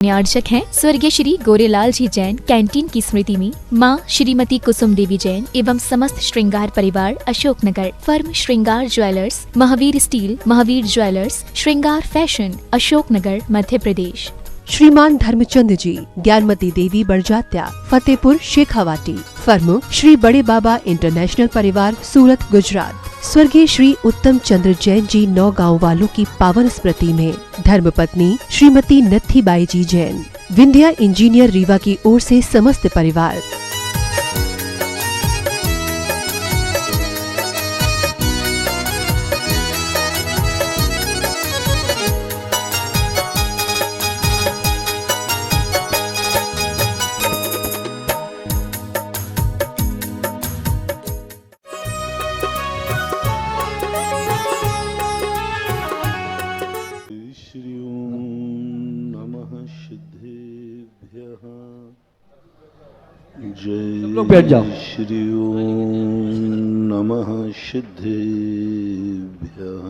आयोजक हैं स्वर्गीय श्री गोरेलाल जी जैन कैंटीन की स्मृति में मां श्रीमती कुसुम देवी जैन एवं समस्त श्रृंगार परिवार अशोकनगर। फर्म श्रृंगार jewellers, Mahavir steel, Mahavir jewellers, श्रृंगार फैशन, अशोकनगर, मध्य प्रदेश। श्रीमान धर्मचंद जी, ज्ञानमती देवी बड़जात्या, फतेहपुर शेखावाटी। फर्म श्री बड़े बाबा इंटरनेशनल परिवार, सूरत, गुजरात। स्वर्गीय श्री उत्तम चंद्र जैन जी नौगांव वालों की पावन स्मृति में धर्मपत्नी श्रीमती नत्थीबाई जी जैन। विंध्या इंजीनियर रीवा की ओर से समस्त परिवार। जय श्री ओम नमः सिद्धेभ्यः।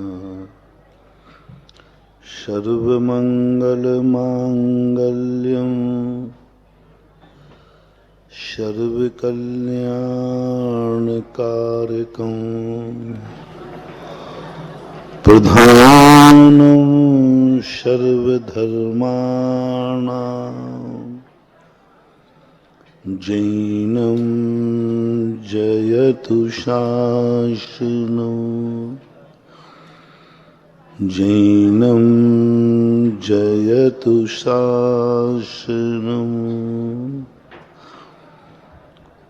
सर्वमंगलमांगल्यं सर्वकल्याणकारकं प्रधानं सर्वधर्माणां जैनं जयतु शासनं, जैनं जयतु शासनं।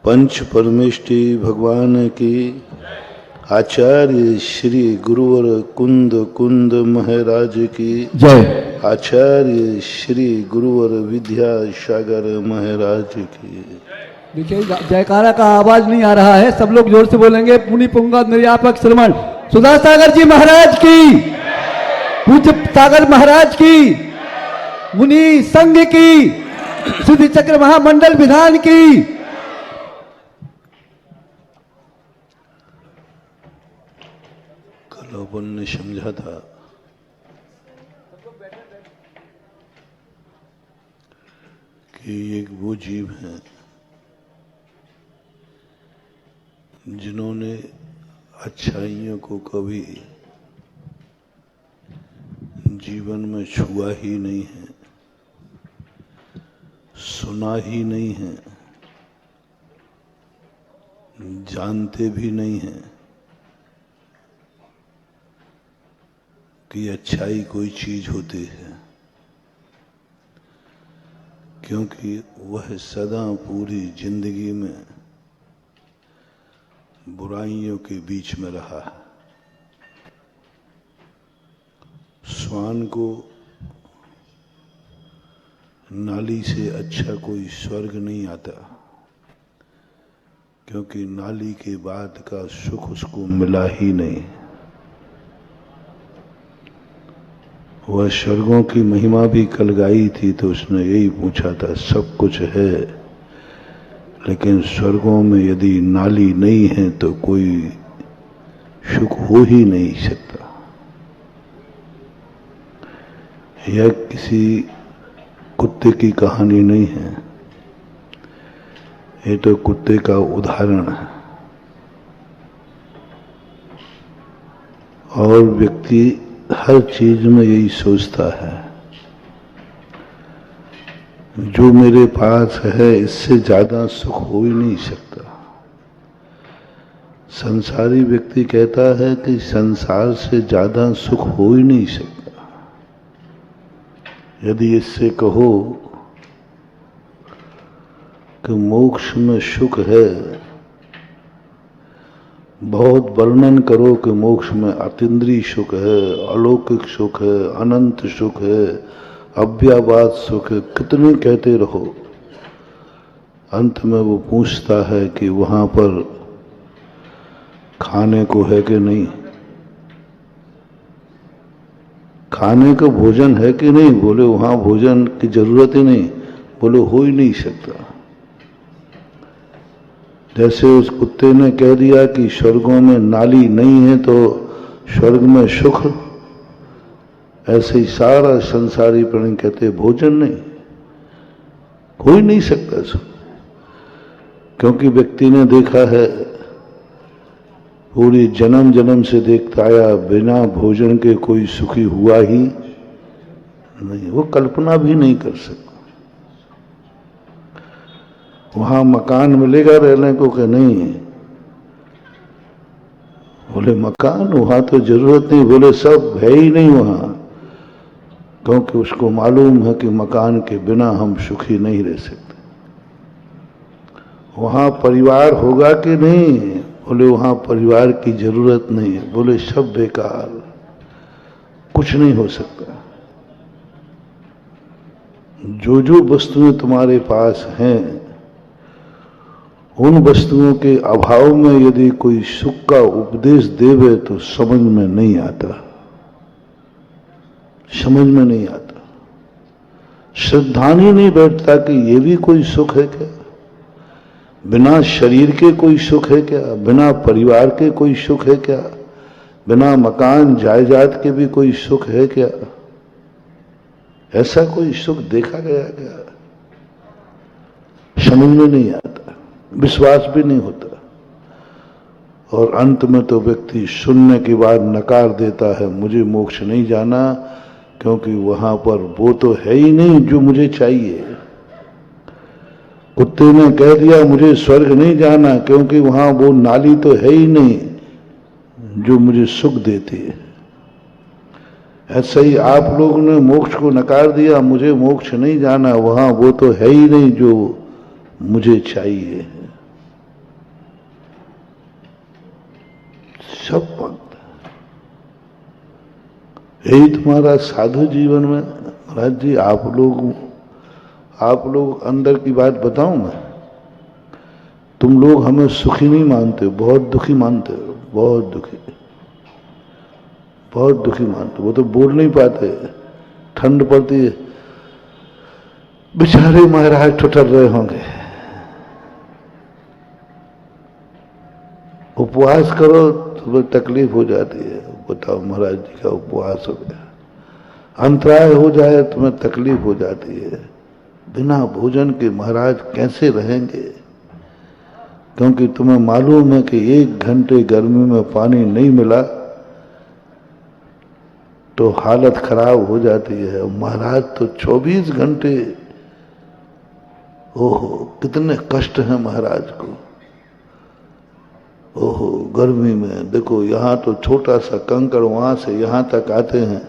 पंच परमेष्टि भगवान की, आचार्य श्री गुरुवर कुंद कुंद महाराज की जय। आचार्य श्री गुरुवर विद्यासागर महाराज की। देखिए जयकारा का आवाज नहीं आ रहा है, सब लोग जोर से बोलेंगे। पुनि पुंगा निर्यापक श्रवण सुधा सागर जी महाराज की, पूज्य सागर महाराज की, मुनि संघ की, सिद्धि चक्र महामंडल विधान की। कल अपन ने समझा था कि एक वो जीव हैं जिन्होंने अच्छाइयों को कभी जीवन में छुआ ही नहीं है, सुना ही नहीं है, जानते भी नहीं हैं कि अच्छाई कोई चीज होती है, क्योंकि वह सदा पूरी जिंदगी में बुराइयों के बीच में रहा है। श्वान को नाली से अच्छा कोई स्वर्ग नहीं आता, क्योंकि नाली के बाद का सुख उसको मिला ही नहीं। वह स्वर्गों की महिमा भी कल गाई थी तो उसने यही पूछा था, सब कुछ है लेकिन स्वर्गों में यदि नाली नहीं है तो कोई सुख हो ही नहीं सकता। यह किसी कुत्ते की कहानी नहीं है, ये तो कुत्ते का उदाहरण है। और व्यक्ति हर चीज में यही सोचता है, जो मेरे पास है इससे ज्यादा सुख हो ही नहीं सकता। संसारी व्यक्ति कहता है कि संसार से ज्यादा सुख हो ही नहीं सकता। यदि इससे कहो कि मोक्ष में सुख है, बहुत वर्णन करो कि मोक्ष में अतीन्द्रिय सुख है, अलौकिक सुख है, अनंत सुख है, अव्याबाद सुख है, कितने कहते रहो, अंत में वो पूछता है कि वहां पर खाने को है कि नहीं, खाने को भोजन है कि नहीं। बोले वहां भोजन की जरूरत ही नहीं, बोले हो ही नहीं सकता। जैसे उस कुत्ते ने कह दिया कि स्वर्गों में नाली नहीं है तो स्वर्ग में सुख, ऐसे ही सारा संसारी प्राणी कहते भोजन नहीं। हो ही नहीं सकता सुख, क्योंकि व्यक्ति ने देखा है, पूरी जन्म जन्म से देखता आया, बिना भोजन के कोई सुखी हुआ ही नहीं, वो कल्पना भी नहीं कर सकता। वहां मकान मिलेगा रहने को कि नहीं? बोले मकान वहां तो जरूरत नहीं, बोले सब है ही नहीं वहां, क्योंकि उसको मालूम है कि मकान के बिना हम सुखी नहीं रह सकते। वहां परिवार होगा कि नहीं? बोले वहां परिवार की जरूरत नहीं है। बोले सब बेकार, कुछ नहीं हो सकता। जो जो वस्तुएं तुम्हारे पास हैं, उन वस्तुओं के अभाव में यदि कोई सुख का उपदेश देवे तो समझ में नहीं आता, समझ में नहीं आता। श्रद्धान ही नहीं बैठता कि ये भी कोई सुख है क्या? बिना शरीर के कोई सुख है क्या? बिना परिवार के कोई सुख है क्या? बिना मकान जायदाद के भी कोई सुख है क्या? ऐसा कोई सुख देखा गया क्या? समझ में नहीं आता, विश्वास भी नहीं होता। और अंत में तो व्यक्ति सुनने के बाद नकार देता है, मुझे मोक्ष नहीं जाना, क्योंकि वहां पर वो तो है ही नहीं जो मुझे चाहिए। कुत्ते ने कह दिया मुझे स्वर्ग नहीं जाना, क्योंकि वहां वो नाली तो है ही नहीं जो मुझे सुख देती है। ऐसा ही आप लोगों ने मोक्ष को नकार दिया, मुझे मोक्ष नहीं जाना, वहां वो तो है ही नहीं जो मुझे चाहिए। सब पंथ, यही तुम्हारा साधु जीवन में। महाराज जी आप लोग अंदर की बात बताऊं मैं, तुम लोग हमें सुखी नहीं मानते, बहुत दुखी मानते हो, बहुत दुखी मानते। वो तो बोल नहीं पाते, ठंड पड़ती है, बेचारे महाराज ठुठर रहे होंगे। उपवास करो तो तकलीफ हो जाती है, बताओ महाराज जी का उपवास हो गया, अंतराय हो जाए तुम्हें तकलीफ हो जाती है। बिना भोजन के महाराज कैसे रहेंगे? क्योंकि तुम्हें मालूम है कि 1 घंटे गर्मी में पानी नहीं मिला तो हालत खराब हो जाती है। महाराज तो 24 घंटे, ओहो कितने कष्ट हैं महाराज को। ओहो गर्मी में देखो, यहां तो छोटा सा कंकड़ वहां से यहां तक आते हैं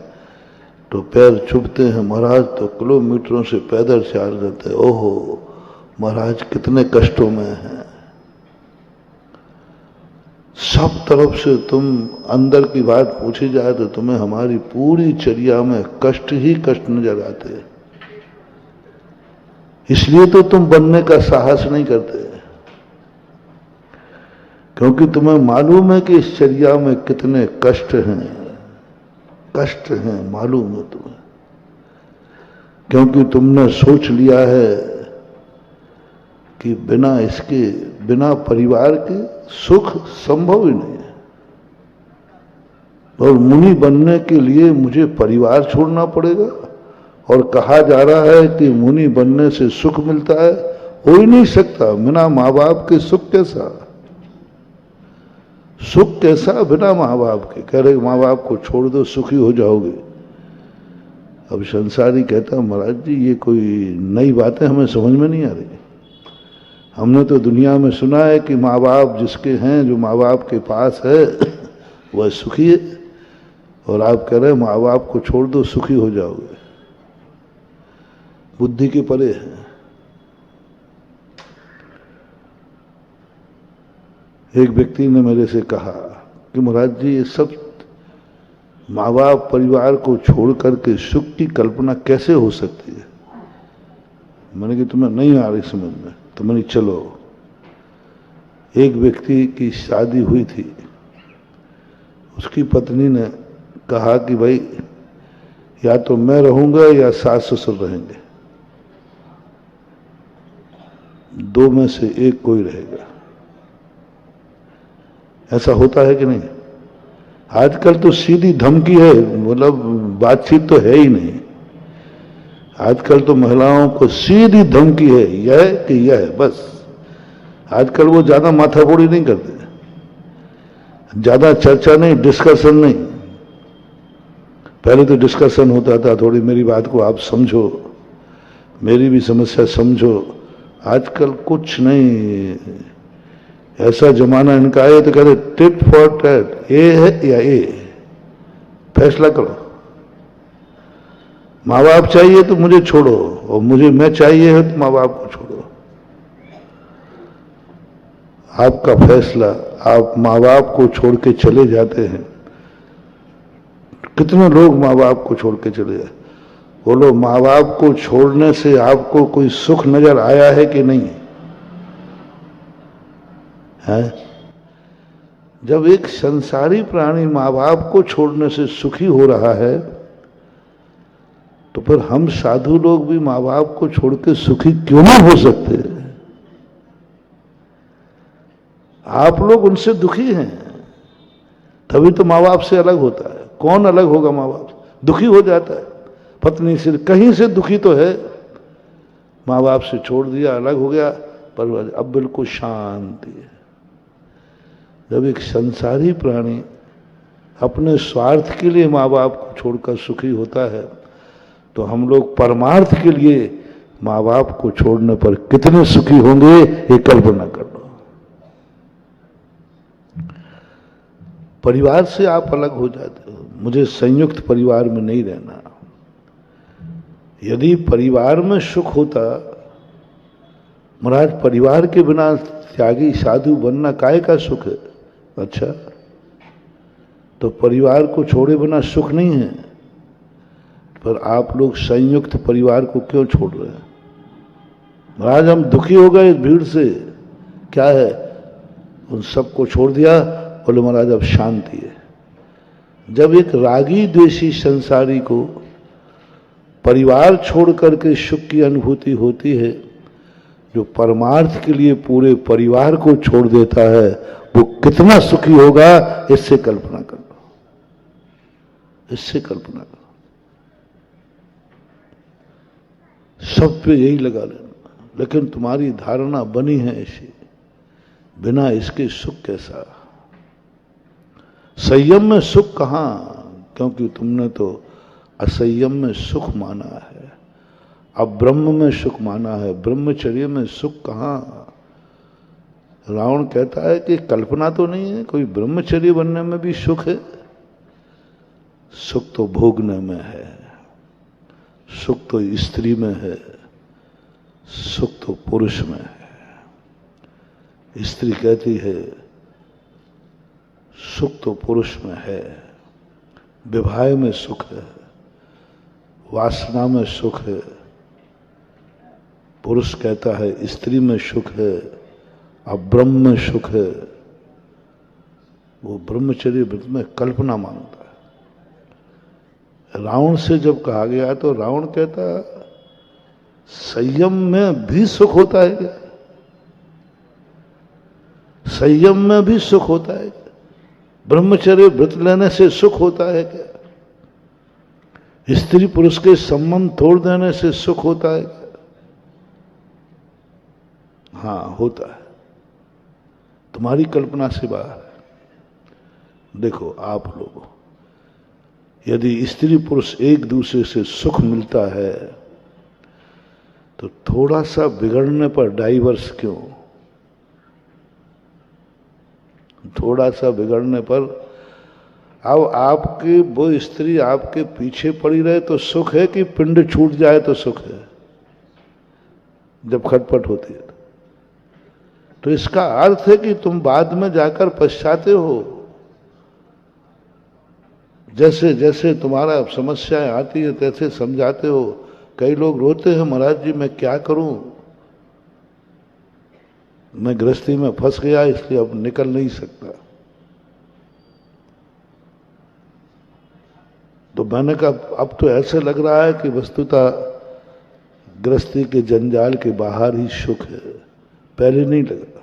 तो पैर चुभते हैं, महाराज तो किलोमीटरों से पैदल चल जाते हैं। ओहो महाराज कितने कष्टों में हैं। सब तरफ से तुम अंदर की बात पूछी जाए तो तुम्हें हमारी पूरी चर्या में कष्ट ही कष्ट नजर आते हैं। इसलिए तो तुम बनने का साहस नहीं करते, क्योंकि तुम्हें मालूम है कि इस चर्या में कितने कष्ट हैं, कष्ट हैं मालूम है तुम्हें। क्योंकि तुमने सोच लिया है कि बिना परिवार के सुख संभव ही नहीं है, और मुनि बनने के लिए मुझे परिवार छोड़ना पड़ेगा। और कहा जा रहा है कि मुनि बनने से सुख मिलता है, हो ही नहीं सकता। बिना माँ बाप के सुख कैसा? सुख कैसा बिना माँ बाप के? कह रहे माँ बाप को छोड़ दो सुखी हो जाओगे। अब संसारी कहता महाराज जी ये कोई नई बातें हमें समझ में नहीं आ रही। हमने तो दुनिया में सुना है कि माँ बाप जिसके हैं, जो माँ बाप के पास है वह सुखी है, और आप कह रहे हैं माँ बाप को छोड़ दो सुखी हो जाओगे। बुद्धि के परे है। एक व्यक्ति ने मेरे से कहा कि महाराज जी ये सब माँ बाप परिवार को छोड़ करके सुख की कल्पना कैसे हो सकती है? मैंने कि तुम्हें नहीं आ रही समझ में, तो मैंने चलो। एक व्यक्ति की शादी हुई थी, उसकी पत्नी ने कहा कि भाई या तो मैं रहूंगा या सास ससुर रहेंगे, 2 में से एक कोई रहेगा। ऐसा होता है कि नहीं? आजकल तो सीधी धमकी है, मतलब बातचीत तो है ही नहीं। आजकल तो महिलाओं को सीधी धमकी है, यह कि यह, बस। आजकल वो ज्यादा माथाफोड़ी नहीं करते, ज्यादा चर्चा नहीं, डिस्कशन नहीं। पहले तो डिस्कशन होता था, थोड़ी मेरी बात को आप समझो, मेरी भी समस्या समझो। आजकल कुछ नहीं, ऐसा जमाना इनका है तो कहते टिट फॉर टैट, ए है या ए, फैसला करो। माँ बाप चाहिए तो मुझे छोड़ो, और मुझे मैं चाहिए है तो माँ बाप को छोड़ो। आपका फैसला। आप माँ बाप को छोड़ के चले जाते हैं। कितने लोग माँ बाप को छोड़ के चले जाते? बोलो, माँ बाप को छोड़ने से आपको कोई सुख नजर आया है कि नहीं है? जब एक संसारी प्राणी माँ बाप को छोड़ने से सुखी हो रहा है, तो फिर हम साधु लोग भी माँ बाप को छोड़ के सुखी क्यों नहीं हो सकते? आप लोग उनसे दुखी हैं, तभी तो माँ बाप से अलग होता है। कौन अलग होगा माँ बाप से? दुखी हो जाता है। पत्नी से कहीं से दुखी तो है, माँ बाप से छोड़ दिया, अलग हो गया, पर अब बिल्कुल शांति है। जब एक संसारी प्राणी अपने स्वार्थ के लिए माँ बाप को छोड़कर सुखी होता है, तो हम लोग परमार्थ के लिए माँ बाप को छोड़ने पर कितने सुखी होंगे, ये कल्पना कर लो। परिवार से आप अलग हो जाते हो, मुझे संयुक्त परिवार में नहीं रहना। यदि परिवार में सुख होता, महाराज परिवार के बिना त्यागी साधु बनना काहे का सुख है? अच्छा, तो परिवार को छोड़े बिना सुख नहीं है, पर आप लोग संयुक्त परिवार को क्यों छोड़ रहे हैं? महाराज हम दुखी हो गए इस भीड़ से, क्या है? उन सबको छोड़ दिया, बोले महाराज अब शांति है। जब एक रागी द्वेषी संसारी को परिवार छोड़ करके सुख की अनुभूति होती है, जो परमार्थ के लिए पूरे परिवार को छोड़ देता है, वो कितना सुखी होगा, इससे कल्पना कर लो, इससे कल्पना करो। सब पे यही लगा लेना, लेकिन तुम्हारी धारणा बनी है ऐसी, बिना इसके सुख कैसा? संयम में सुख कहां? क्योंकि तुमने तो असंयम में सुख माना है, अब ब्रह्म में सुख माना है। ब्रह्मचर्य में सुख कहां? रावण कहता है कि कल्पना तो नहीं है, कोई ब्रह्मचर्य बनने में भी सुख है। सुख तो भोगने में है, सुख तो स्त्री में है, सुख तो पुरुष में है। स्त्री कहती है सुख तो पुरुष में है, विवाह में सुख है, वासना में सुख है। पुरुष कहता है स्त्री में सुख है, अब ब्रह्म में सुख है। वो ब्रह्मचर्य व्रत में कल्पना मांगता है। रावण से जब कहा गया तो रावण कहता संयम में भी सुख होता है क्या? संयम में भी सुख होता है क्या? ब्रह्मचर्य व्रत लेने से सुख होता है क्या? स्त्री पुरुष के संबंध तोड़ देने से सुख होता है क्या? हाँ, होता है, तुम्हारी कल्पना से बाहर है। देखो आप लोग, यदि स्त्री पुरुष एक दूसरे से सुख मिलता है, तो थोड़ा सा बिगड़ने पर डाइवर्स क्यों? थोड़ा सा बिगड़ने पर, अब आपकी वो स्त्री आपके पीछे पड़ी रहे तो सुख है, कि पिंड छूट जाए तो सुख है जब खटपट होती है? तो इसका अर्थ है कि तुम बाद में जाकर पछताते हो। जैसे जैसे तुम्हारा समस्याएं आती है तैसे समझाते हो। कई लोग रोते हैं, महाराज जी मैं क्या करूं, मैं गृहस्थी में फंस गया, इसलिए अब निकल नहीं सकता। तो मैंने कहा अब तो ऐसे लग रहा है कि वस्तुतः गृहस्थी के जंजाल के बाहर ही सुख है, पहले नहीं लगा।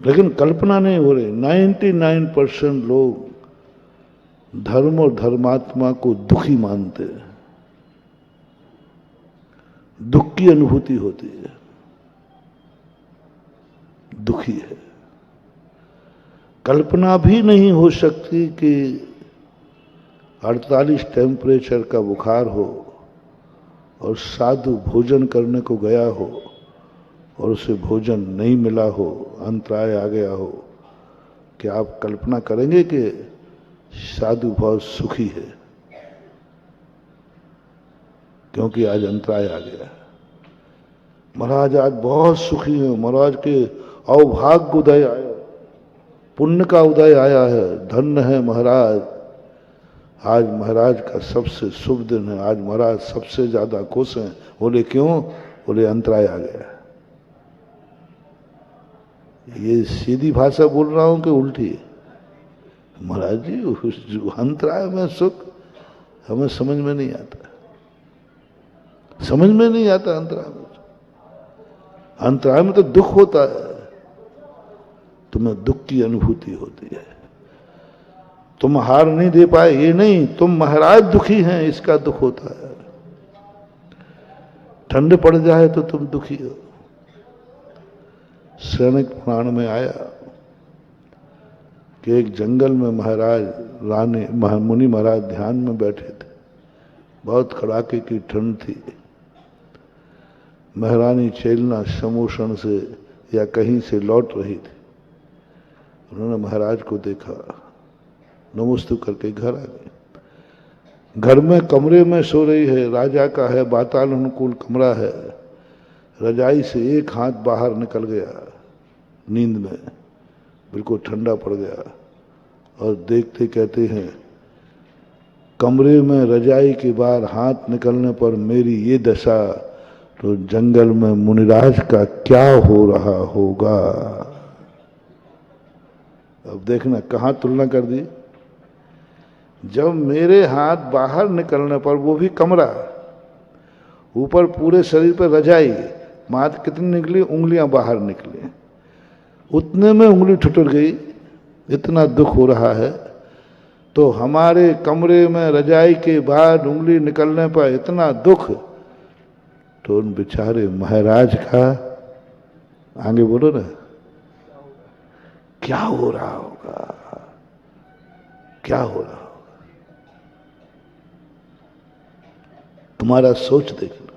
लेकिन कल्पना नहीं हो रही। 99% लोग धर्म और धर्मात्मा को दुखी मानते हैं। दुख की अनुभूति होती है, दुखी है। कल्पना भी नहीं हो सकती कि 48 टेम्परेचर का बुखार हो और साधु भोजन करने को गया हो और उसे भोजन नहीं मिला हो, अंतराय आ गया हो, कि आप कल्पना करेंगे कि साधु बहुत सुखी है क्योंकि आज अंतराय आ गया। महाराज आज बहुत सुखी है, महाराज के अवभाग्य उदय आया, पुण्य का उदय आया है, धन्य है महाराज, आज महाराज का सबसे शुभ दिन है, आज महाराज सबसे ज्यादा खुश हैं। बोले क्यों? बोले अंतराय आ गया। ये सीधी भाषा बोल रहा हूं कि उल्टी? महाराज जी अंतराय में सुख हमें समझ में नहीं आता, समझ में नहीं आता। अंतराय में, अंतराय में तो दुख होता है, तुम्हें दुख की अनुभूति होती है। तुम हार नहीं दे पाए ये नहीं, तुम महाराज दुखी हैं इसका दुख होता है। ठंड पड़ जाए तो तुम दुखी हो। सैनिक पुराण में आया कि एक जंगल में महाराज रानी मुनि महाराज ध्यान में बैठे थे, बहुत कड़ाके की ठंड थी। महारानी चेलना समोषण से या कहीं से लौट रही थी, उन्होंने महाराज को देखा, नमस्ते करके घर आ गए। घर में कमरे में सो रही है, राजा का है, वातानुकूल कमरा है, रजाई से एक हाथ बाहर निकल गया नींद में, बिल्कुल ठंडा पड़ गया और देखते कहते हैं कमरे में रजाई के बाहर हाथ निकलने पर मेरी ये दशा, तो जंगल में मुनिराज का क्या हो रहा होगा। अब देखना कहां तुलना कर दी। जब मेरे हाथ बाहर निकलने पर, वो भी कमरा, ऊपर पूरे शरीर पर रजाई, माथ कितनी निकली, उंगलियां बाहर निकली, उतने में उंगली ठुकर गई, इतना दुख हो रहा है। तो हमारे कमरे में रजाई के बाद उंगली निकलने पर इतना दुख, तो उन बेचारे महाराज का, आगे बोलो ना, क्या हो रहा होगा, क्या हो रहा होगा। तुम्हारा सोच देखना,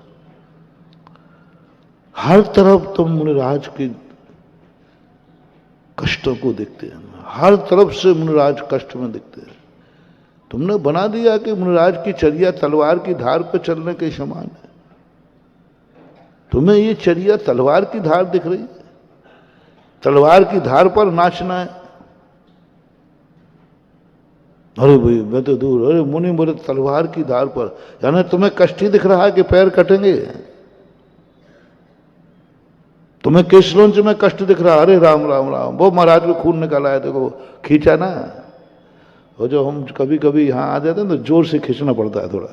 हर तरफ तुम मुनिराज के कष्टों को देखते हैं, हर तरफ से मुनिराज कष्ट में दिखते हैं। तुमने बना दिया कि मुनिराज की चर्या तलवार की धार पर चलने के समान है। तुम्हें ये चर्या तलवार की धार दिख रही है, तलवार की धार पर नाचना है। अरे भाई मैं तो दूर, अरे मुनि बोले तलवार की धार पर, यानी तुम्हें कष्ट ही दिख रहा है कि पैर कटेंगे। तुम्हें केशलोंच में कष्ट दिख रहा, अरे राम राम राम, वो महाराज को खून निकाला है, देखो खींचा ना। और जो हम कभी कभी यहाँ आ जाते हैं तो जोर से खींचना पड़ता है थोड़ा,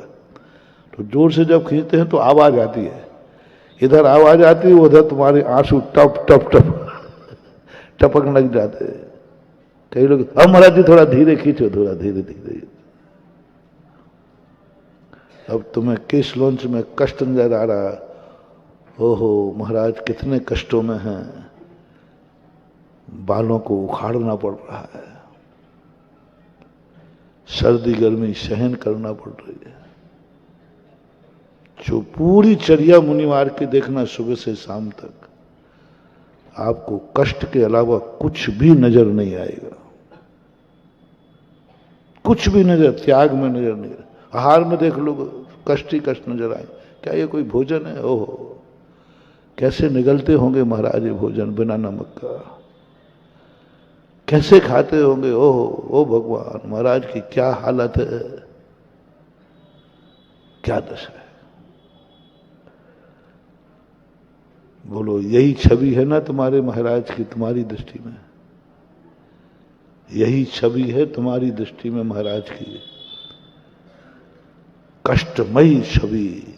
तो जोर से जब खींचते हैं तो आवाज आती है, इधर आवाज आती है, उधर तुम्हारे आंसू टप टप टप टपक लग जाते हैं। कई लोग, अब महाराज जी थोड़ा धीरे खींचो, थोड़ा धीरे धीरे। अब तुम्हें केश लॉन्च में कष्ट नजर आ रहा, ओहो महाराज कितने कष्टों में हैं, बालों को उखाड़ना पड़ रहा है, सर्दी गर्मी सहन करना पड़ रही है। जो पूरी चर्या मुनिवार की देखना सुबह से शाम तक, आपको कष्ट के अलावा कुछ भी नजर नहीं आएगा, कुछ भी नजर, त्याग में नजर नहीं। आहार में देख लो कष्ट ही कष्ट नजर आए, क्या ये कोई भोजन है? ओहो कैसे निगलते होंगे महाराज ये भोजन बिना नमक का, कैसे खाते होंगे, ओहो ओ भगवान, महाराज की क्या हालत है, क्या दशा है। बोलो यही छवि है ना तुम्हारे महाराज की, तुम्हारी दृष्टि में यही छवि है तुम्हारी दृष्टि में महाराज की, कष्टमयी छवि,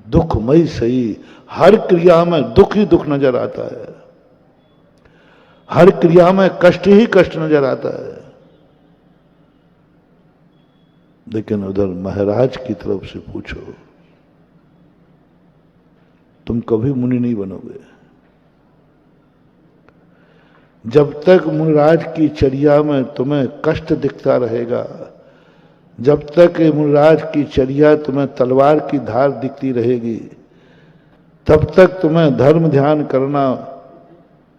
दुखमयी सही। हर क्रिया में दुख ही दुख नजर आता है, हर क्रिया में कष्ट ही कष्ट नजर आता है। लेकिन उधर महाराज की तरफ से पूछो, तुम कभी मुनि नहीं बनोगे। जब तक मुनिराज की चर्या में तुम्हें कष्ट दिखता रहेगा, जब तक मुनिराज की चर्या तुम्हें तलवार की धार दिखती रहेगी, तब तक तुम्हें धर्म ध्यान करना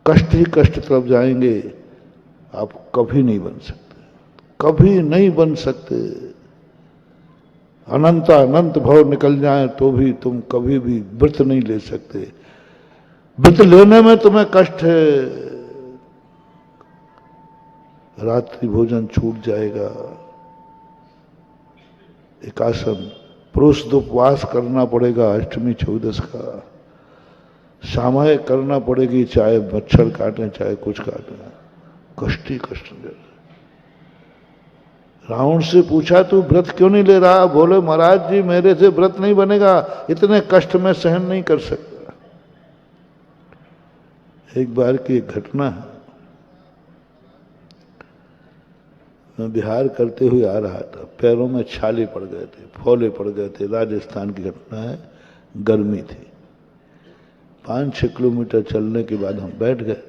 कष्ट ही कष्ट तरफ जाएंगे। आप कभी नहीं बन सकते, कभी नहीं बन सकते। अनंत अनंत भव निकल जाए तो भी तुम कभी भी व्रत नहीं ले सकते। व्रत लेने में तुम्हें कष्ट है, रात्रि भोजन छूट जाएगा, एकासन पुरुष उपवास करना पड़ेगा, अष्टमी चौदस का सामायिक करना पड़ेगी, चाहे मच्छर काटे चाहे कुछ काटे, कष्ट ही कष्ट ले। रावण से पूछा तू व्रत क्यों नहीं ले रहा? बोले महाराज जी मेरे से व्रत नहीं बनेगा, इतने कष्ट में सहन नहीं कर सकता। एक बार की एक घटना है, मैं बिहार करते हुए आ रहा था, पैरों में छाले पड़ गए थे, फोले पड़ गए थे। राजस्थान की घटना है, गर्मी थी। 5-6 किलोमीटर चलने के बाद हम बैठ गए,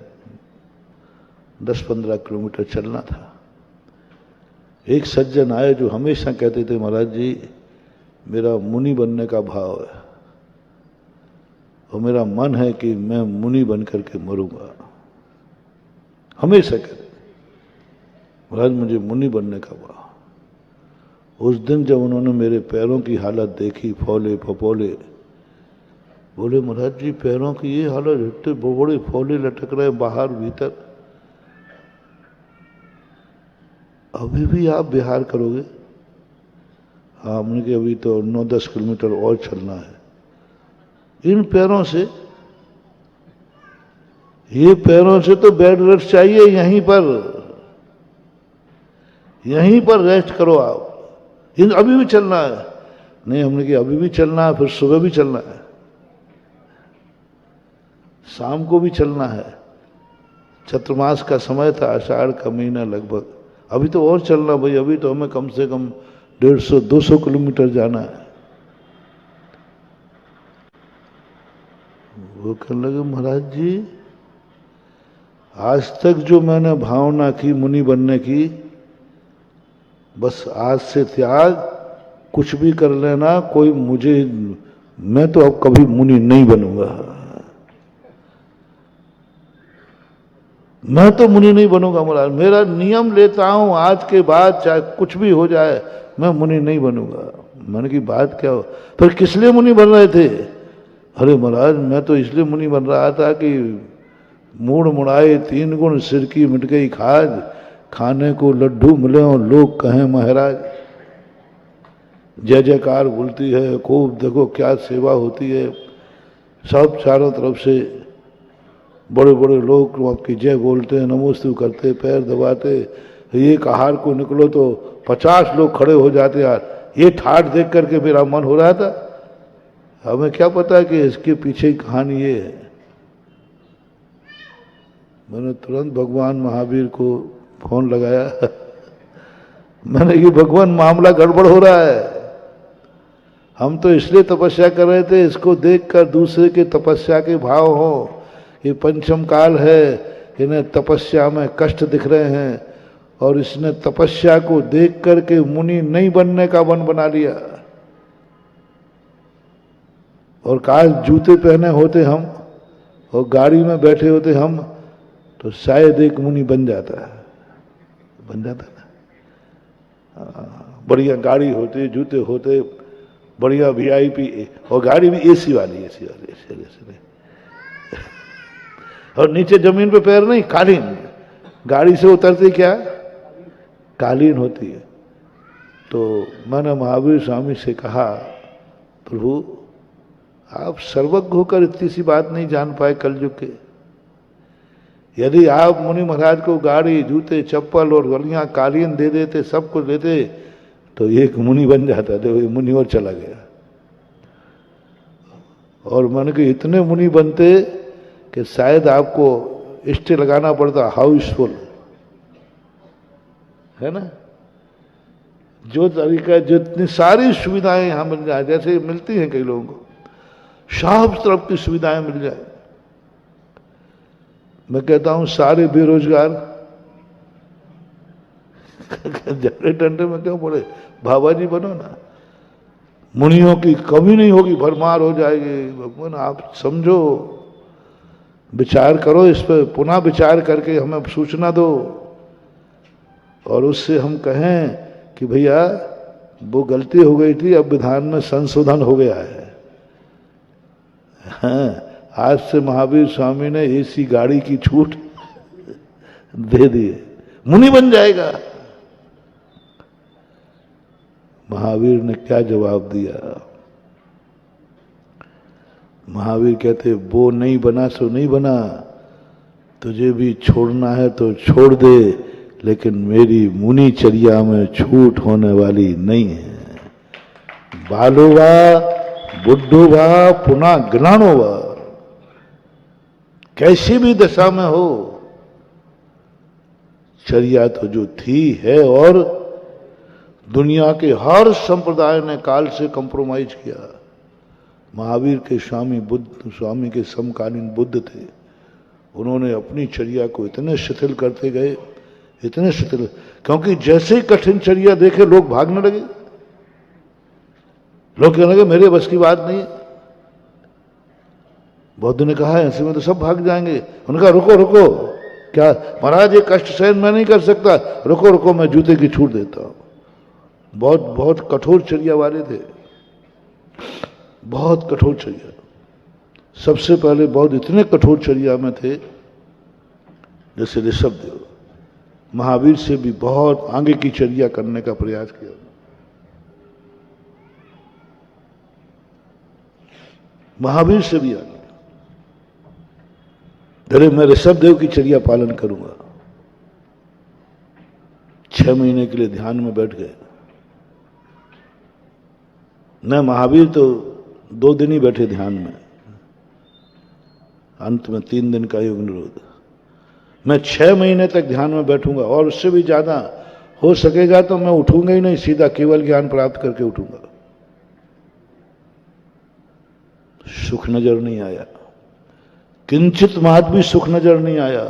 10-15 किलोमीटर चलना था। एक सज्जन आए जो हमेशा कहते थे महाराज जी मेरा मुनि बनने का भाव है और मेरा मन है कि मैं मुनि बन करके मरूंगा। हमेशा कहते महाराज मुझे मुनि बनने का भाव। उस दिन जब उन्होंने मेरे पैरों की हालत देखी, फौले फपोले, बोले महाराज जी पैरों की ये हालत, इतने बड़े फौले लटक रहे बाहर भीतर, अभी भी आप बिहार करोगे? हाँ, हमने कि अभी तो 9-10 किलोमीटर और चलना है। इन पैरों से, ये पैरों से तो बेड रेस्ट चाहिए, यहीं पर रेस्ट करो आप। इन अभी भी चलना है? नहीं, हमने कि अभी भी चलना है, फिर सुबह भी चलना है, शाम को भी चलना है। चतुर्मास का समय था, आषाढ़ का महीना लगभग, अभी तो और चलना भाई, अभी तो हमें कम से कम 150-200 किलोमीटर जाना है। वो कहने लगे महाराज जी आज तक जो मैंने भावना की मुनि बनने की, बस आज से त्याग, कुछ भी कर लेना, कोई मुझे, मैं तो अब कभी मुनि नहीं बनूंगा, मैं तो मुनि नहीं बनूंगा महाराज। मेरा नियम लेता हूं आज के बाद चाहे कुछ भी हो जाए मैं मुनि नहीं बनूंगा। मन की बात क्या हो? फिर किस लिए मुनि बन रहे थे? अरे महाराज मैं तो इसलिए मुनि बन रहा था कि मूड मुड़ाए 3 गुण, सिर की मिट गई खाज, खाने को लड्डू मिले और लोग कहें महाराज। जय जयकार बोलती है, खूब देखो क्या सेवा होती है, सब चारों तरफ से बड़े बड़े लोग आपकी जय बोलते हैं, नमोस्तु करते, पैर दबाते। एक आहार को निकलो तो 50 लोग खड़े हो जाते। यार ये ठाठ देख करके मेरा मन हो रहा था, हमें क्या पता कि इसके पीछे की कहानी ये है। मैंने तुरंत भगवान महावीर को फोन लगाया मैंने कि भगवान मामला गड़बड़ हो रहा है, हम तो इसलिए तपस्या कर रहे थे इसको देखकर दूसरे के तपस्या के भाव हो। ये पंचम काल है, इन्हें तपस्या में कष्ट दिख रहे हैं और इसने तपस्या को देख करके मुनि नहीं बनने का मन बना लिया। और काश जूते पहने होते हम और गाड़ी में बैठे होते हम तो शायद एक मुनि बन जाता ना। बढ़िया गाड़ी होती, जूते होते, बढ़िया वीआईपी, और गाड़ी भी एसी वाली और नीचे जमीन पे पैर नहीं, कालीन। गाड़ी से उतरती क्या कालीन होती है। तो मैंने महावीर स्वामी से कहा प्रभु आप सर्वज्ञ होकर इतनी सी बात नहीं जान पाए कलयुग के। यदि आप मुनि महाराज को गाड़ी, जूते, चप्पल और गलियां कालीन दे देते, सब कुछ देते, तो एक मुनि बन जाता। देखो मुनि और चला गया। और मन के इतने मुनि बनते कि शायद आपको स्टे लगाना पड़ता, हाउसफुल है ना। जो तरीका, जितनी सारी सुविधाएं यहां मिल जाए, जैसे मिलती हैं कई लोगों को, सब तरफ की सुविधाएं मिल जाए। मैं कहता हूं सारे बेरोजगार जाड़े ठंडे में क्यों पड़े, बाबा जी बनो ना, मुनियों की कमी नहीं होगी, भरमार हो जाएगी। भगवान आप समझो, विचार करो इस पर, पुनः विचार करके हमें सूचना दो, और उससे हम कहें कि भैया वो गलती हो गई थी, अब विधान में संशोधन हो गया है। हाँ, आज से महावीर स्वामी ने एसी गाड़ी की छूट दे दी है, मुनि बन जाएगा। महावीर ने क्या जवाब दिया? महावीर कहते वो नहीं बना सो नहीं बना, तुझे भी छोड़ना है तो छोड़ दे, लेकिन मेरी मुनिचर्या में छूट होने वाली नहीं है। बालो वा बुद्धो वा पुनः ज्ञानो वा, कैसी भी दशा में हो, चर्या तो जो थी है, और दुनिया के हर संप्रदाय ने काल से कंप्रोमाइज किया। महावीर के स्वामी के समकालीन बुद्ध थे, उन्होंने अपनी चर्या को इतने शिथिल करते गए, इतने शिथिल, क्योंकि जैसे ही कठिन चर्या देखे लोग भागने लगे, लोग कहने लगे मेरे बस की बात नहीं। बौद्ध ने कहा ऐसे में तो सब भाग जाएंगे। उन्होंने कहा रुको रुको, क्या महाराज ये कष्ट सहन मैं नहीं कर सकता, रुको रुको मैं जूते की छूट देता हूं। बहुत बहुत कठोर चर्या वाले थे, बहुत कठोर चर्या। सबसे पहले बौद्ध इतने कठोर चर्या में थे, जैसे ऋषभदेव महावीर से भी बहुत आगे की चर्या करने का प्रयास किया। महावीर से भी आगे, अरे मैं ऋषभदेव की चर्या पालन करूंगा। 6 महीने के लिए ध्यान में बैठ गए। न महावीर तो 2 दिन ही बैठे ध्यान में, अंत में 3 दिन का योग निरोध। मैं 6 महीने तक ध्यान में बैठूंगा, और उससे भी ज्यादा हो सकेगा तो मैं उठूंगा ही नहीं, सीधा केवल ज्ञान प्राप्त करके उठूंगा। सुख नजर नहीं आया, किंचित मात भी सुख नजर नहीं आया।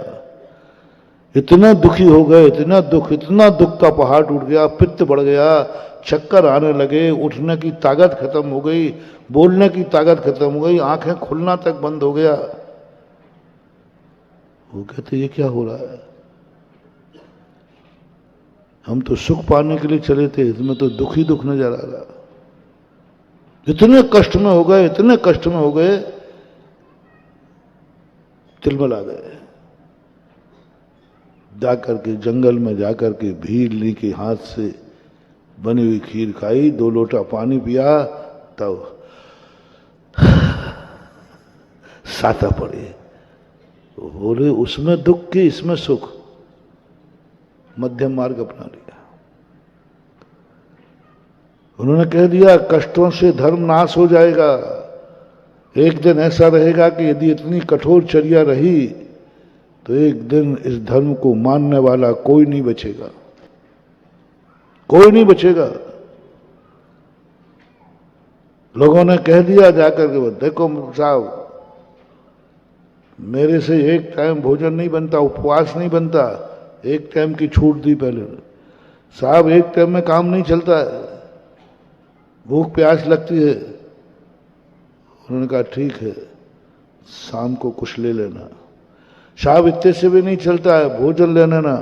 इतना दुखी हो गए, इतना दुख का पहाड़ टूट गया, पित्त बढ़ गया, चक्कर आने लगे, उठने की ताकत खत्म हो गई, बोलने की ताकत खत्म हो गई, आंखें खुलना तक बंद हो गया। वो कहते ये क्या हो रहा है, हम तो सुख पाने के लिए चले थे, इसमें तो दुख ही दुख नजर आ रहा। इतने कष्ट में हो गए, इतने कष्ट में हो गए, तिलमिला गए। जाकर के जंगल में जाकर के भीलनी के हाथ से बनी हुई खीर खाई, 2 लोटा पानी पिया, तब साता पड़े। बोले उसमें दुख की इसमें सुख, मध्यम मार्ग अपना लिया। उन्होंने कह दिया कष्टों से धर्म नाश हो जाएगा। एक दिन ऐसा रहेगा कि यदि इतनी कठोर चर्या रही तो एक दिन इस धर्म को मानने वाला कोई नहीं बचेगा, कोई नहीं बचेगा। लोगों ने कह दिया जाकर के, देखो साहब मेरे से एक टाइम भोजन नहीं बनता, उपवास नहीं बनता, एक टाइम की छूट दी पहले। साहब एक टाइम में काम नहीं चलता है, भूख प्यास लगती है। उन्होंने कहा ठीक है, शाम को कुछ ले लेना। साहब इतने से भी नहीं चलता है, भोजन ले लेना।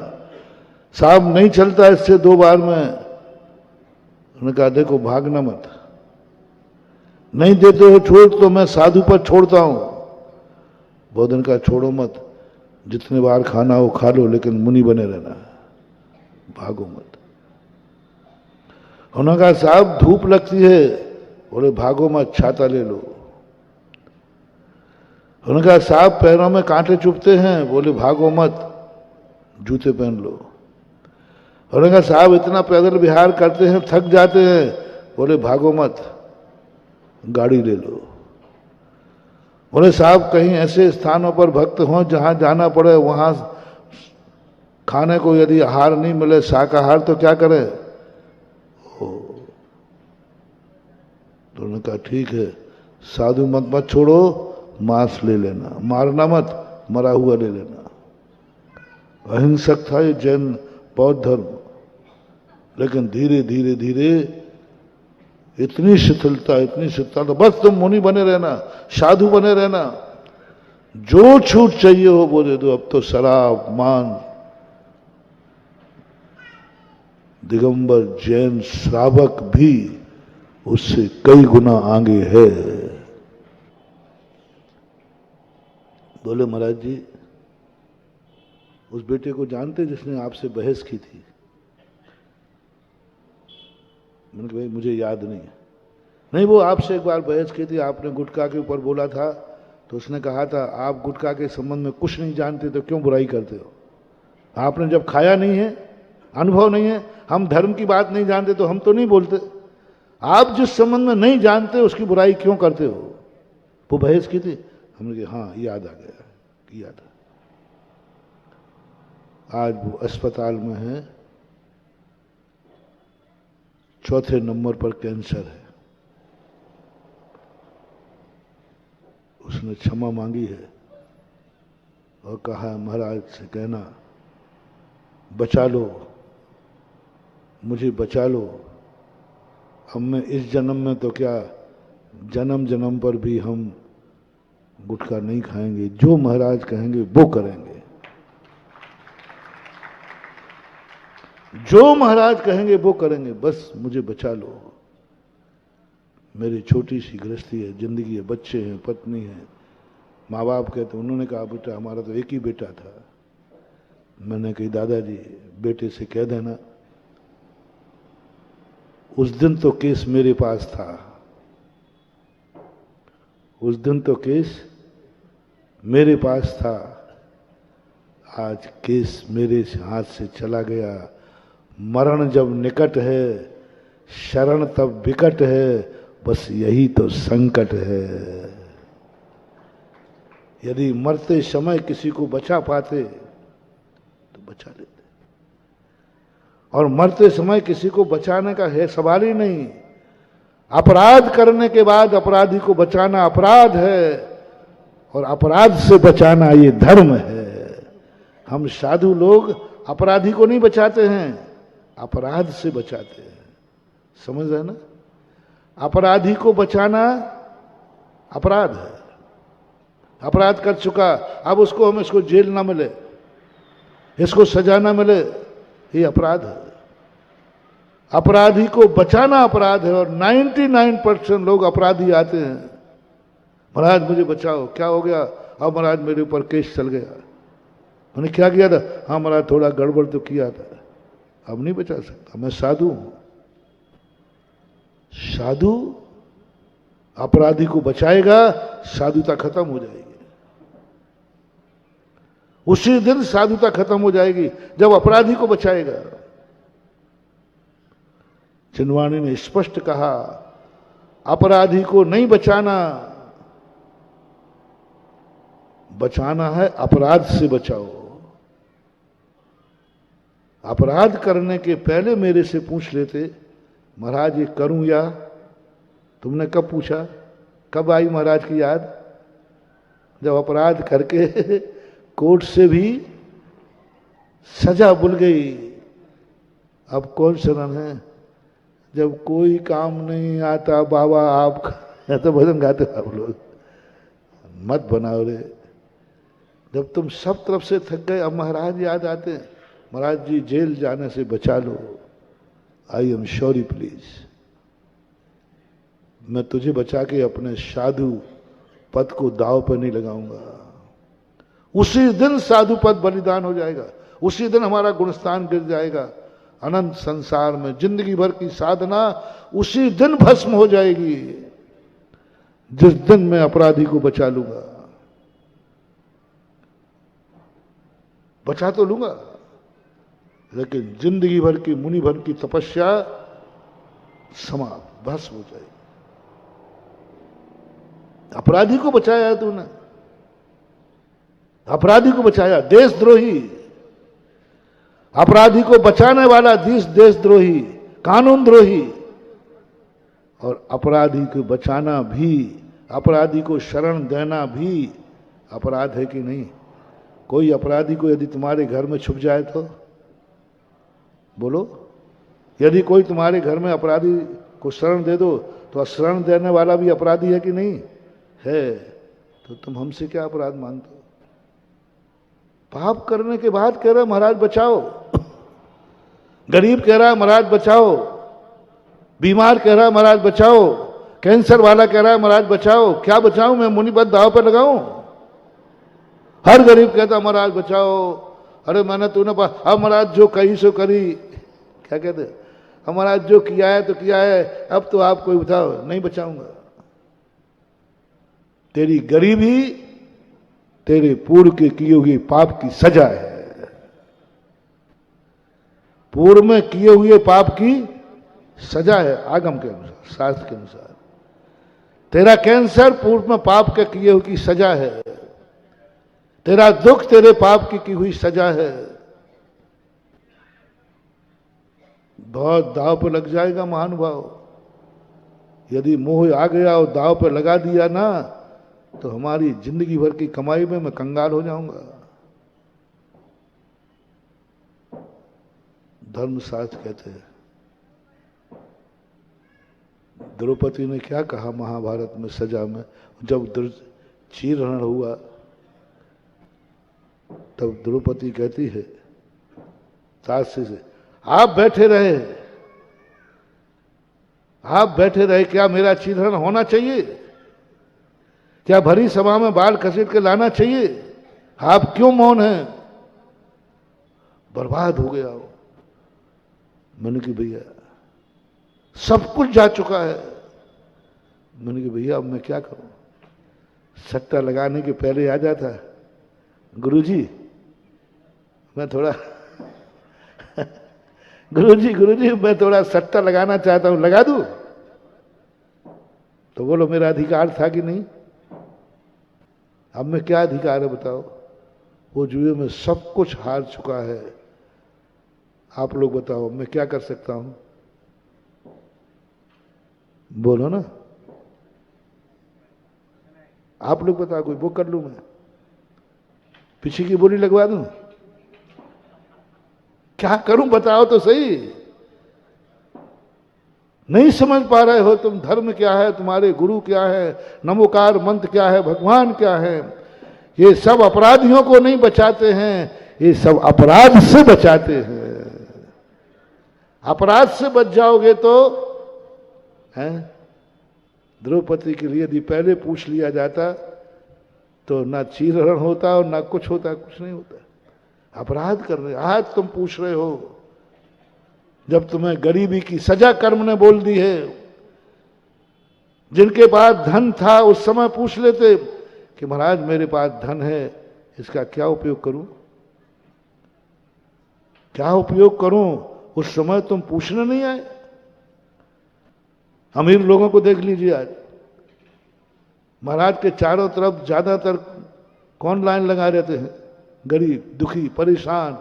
साहब नहीं चलता है इससे 2 बार में। उन्होंने कहा देखो भागना मत, नहीं देते हो छूट तो मैं साधु पर छोड़ता हूं। बौद्धन का छोड़ो मत, जितने बार खाना हो खा लो, लेकिन मुनि बने रहना, भागो मत। उन्होंने कहा साहब धूप लगती है, बोले भागो मत, छाता ले लो। उन्होंने कहा साहब पैरों में कांटे चुभते हैं, बोले भागो मत, जूते पहन लो। उन्होंने कहा साहब इतना पैदल विहार करते हैं, थक जाते हैं, बोले भागो मत, गाड़ी ले लो। बोले साहब कहीं ऐसे स्थानों पर भक्त हों जहां जाना पड़े, वहां खाने को यदि आहार नहीं मिले, शाकाहार, तो क्या करें? तो उन्होंने कहा ठीक है, साधु मत मत छोड़ो, मांस ले लेना, मारना मत, मरा हुआ ले लेना। अहिंसक था ये जैन बौद्ध धर्म, लेकिन धीरे धीरे धीरे इतनी शिथिलता, तो बस तुम मुनि बने रहना, साधु बने रहना, जो छूट चाहिए हो वो दे दो। अब तो शराब, मान, दिगंबर जैन श्रावक भी उससे कई गुना आगे है। बोले महाराज जी, उस बेटे को जानते जिसने आपसे बहस की थी? मैंने कहा भाई मुझे याद नहीं है। नहीं, वो आपसे एक बार बहस की थी, आपने गुटखा के ऊपर बोला था, तो उसने कहा था आप गुटखा के संबंध में कुछ नहीं जानते तो क्यों बुराई करते हो? आपने जब खाया नहीं है, अनुभव नहीं है, हम धर्म की बात नहीं जानते तो हम तो नहीं बोलते। आप जिस संबंध में नहीं जानते उसकी बुराई क्यों करते हो? वो बहस की थी। हमने कहा हाँ याद आ गया, किया था। आज वो अस्पताल में है, 4थे नंबर पर कैंसर है। उसने क्षमा मांगी है और कहा महाराज से कहना बचा लो, मुझे बचा लो। अब मैं इस जन्म में तो क्या, जन्म जन्म पर भी हम गुटखा नहीं खाएंगे, जो महाराज कहेंगे वो करेंगे, जो महाराज कहेंगे वो करेंगे, बस मुझे बचा लो। मेरी छोटी सी गृहस्थी है, जिंदगी है, बच्चे हैं, पत्नी है, माँ बाप कहते। उन्होंने कहा बेटा हमारा तो एक ही बेटा था। मैंने कही दादाजी बेटे से कह देना उस दिन तो केस मेरे पास था, उस दिन तो केस मेरे पास था, आज केस मेरे हाथ से चला गया। मरण जब निकट है, शरण तब विकट है, बस यही तो संकट है। यदि मरते समय किसी को बचा पाते तो बचा लेते, और मरते समय किसी को बचाने का है सवाल ही नहीं। अपराध करने के बाद अपराधी को बचाना अपराध है, और अपराध से बचाना ये धर्म है। हम साधु लोग अपराधी को नहीं बचाते हैं, अपराध से बचाते हैं। समझ रहे ना? अपराधी को बचाना अपराध है। अपराध कर चुका, अब उसको हम इसको जेल ना मिले, इसको सजा ना मिले, ये अपराध है। अपराधी को बचाना अपराध है। और 99% लोग अपराधी आते हैं, महाराज मुझे बचाओ, क्या हो गया? अब महाराज मेरे ऊपर केस चल गया, मैंने क्या किया था? हाँ महाराज थोड़ा गड़बड़ तो किया था, अब नहीं बचा सकता, मैं साधु हूं। साधु अपराधी को बचाएगा, साधुता खत्म हो जाएगी। उसी दिन साधुता खत्म हो जाएगी जब अपराधी को बचाएगा। चिन्वाणी ने स्पष्ट कहा अपराधी को नहीं बचाना, बचाना है अपराध से बचाओ। अपराध करने के पहले मेरे से पूछ लेते महाराज ये करूं या? तुमने कब पूछा? कब आई महाराज की याद? जब अपराध करके कोर्ट से भी सजा भूल गई। अब कौन शरण है? जब कोई काम नहीं आता बाबा आपका, तो भजन गाते आप लोग, मत बनाओ रे। जब तुम सब तरफ से थक गए, अब महाराज याद आते हैं, महाराज जी जेल जाने से बचा लो, आई एम सॉरी प्लीज, मैं तुझे बचा के अपने साधु पद को दाव पर नहीं लगाऊंगा। उसी दिन साधु पद बलिदान हो जाएगा, उसी दिन हमारा गुणस्थान गिर जाएगा। अनंत संसार में जिंदगी भर की साधना उसी दिन भस्म हो जाएगी जिस दिन मैं अपराधी को बचा लूंगा। बचा तो लूंगा, लेकिन जिंदगी भर की मुनि भर की तपस्या समाप्त, भस्म हो जाएगी। अपराधी को बचाया तूने, अपराधी को बचाया, देशद्रोही। अपराधी को बचाने वाला देशद्रोही, कानून द्रोही, और अपराधी को बचाना भी अपराधी को शरण देना भी अपराध है कि नहीं? कोई अपराधी को यदि तुम्हारे घर में छुप जाए तो बोलो, यदि कोई तुम्हारे घर में अपराधी को शरण दे दो तो शरण देने वाला भी अपराधी है कि नहीं है? तो तुम हमसे क्या अपराध मानते हो? पाप करने के बाद कह रहा महाराज बचाओ, गरीब कह रहा है महाराज बचाओ, बीमार कह रहा है महाराज बचाओ, कैंसर वाला कह रहा है महाराज बचाओ। क्या बचाऊं मैं? मुनीबत दाव पे लगाऊं? हर गरीब कहता महाराज बचाओ, अरे मैंने तूने अब महाराज जो कही सो करी, क्या कहते, अब महाराज जो किया है तो किया है, अब तो आप कोई बताओ, नहीं बचाऊंगा। तेरी गरीबी तेरे पूर्व के किए हुए पाप की सजा है, पूर्व में किए हुए पाप की सजा है आगम के अनुसार, शास्त्र के अनुसार। तेरा कैंसर पूर्व में पाप के किए हुए की सजा है, तेरा दुख तेरे पाप की हुई सजा है। बहुत दाव पे लग जाएगा महानुभाव। यदि मोह आ गया और दाव पे लगा दिया ना, तो हमारी जिंदगी भर की कमाई में मैं कंगाल हो जाऊंगा। धर्मशास्त्र कहते हैं, द्रौपदी ने क्या कहा महाभारत में सजा में, जब चीरहरण हुआ तब द्रौपदी कहती है सास से, आप बैठे रहे, क्या मेरा चीरहरण होना चाहिए? क्या भरी सभा में बाल घसीट के लाना चाहिए? आप क्यों मौन हैं? बर्बाद हो गया हो। मैंने कहा भैया सब कुछ जा चुका है। मैंने कहा भैया अब मैं क्या करूं? सट्टा लगाने के पहले आ जाता, गुरुजी मैं थोड़ा गुरुजी मैं थोड़ा सट्टा लगाना चाहता हूं, लगा दूं? तो बोलो मेरा अधिकार था कि नहीं? अब मैं क्या अधिकार है बताओ? वो जुए में सब कुछ हार चुका है। आप लोग बताओ मैं क्या कर सकता हूं? बोलो ना, आप लोग बताओ, कोई बुक कर लूं मैं? पीछे की बोली लगवा दूं? क्या करूं बताओ तो सही। नहीं समझ पा रहे हो तुम धर्म क्या है, तुम्हारे गुरु क्या है, नमोकार मंत्र क्या है, भगवान क्या है। ये सब अपराधियों को नहीं बचाते हैं, ये सब अपराध से बचाते हैं। अपराध से बच जाओगे तो हैं? द्रौपदी के लिए यदि पहले पूछ लिया जाता तो ना चीरहरण होता और ना कुछ होता, कुछ नहीं होता। अपराध कर रहे, आज तुम पूछ रहे हो, जब तुम्हें गरीबी की सजा कर्म ने बोल दी है। जिनके पास धन था उस समय पूछ लेते कि महाराज मेरे पास धन है, इसका क्या उपयोग करूं, क्या उपयोग करूं? उस समय तुम पूछने नहीं आए। अमीर लोगों को देख लीजिए, आज महाराज के चारों तरफ ज्यादातर कौन लाइन लगा रहते हैं? गरीब, दुखी, परेशान।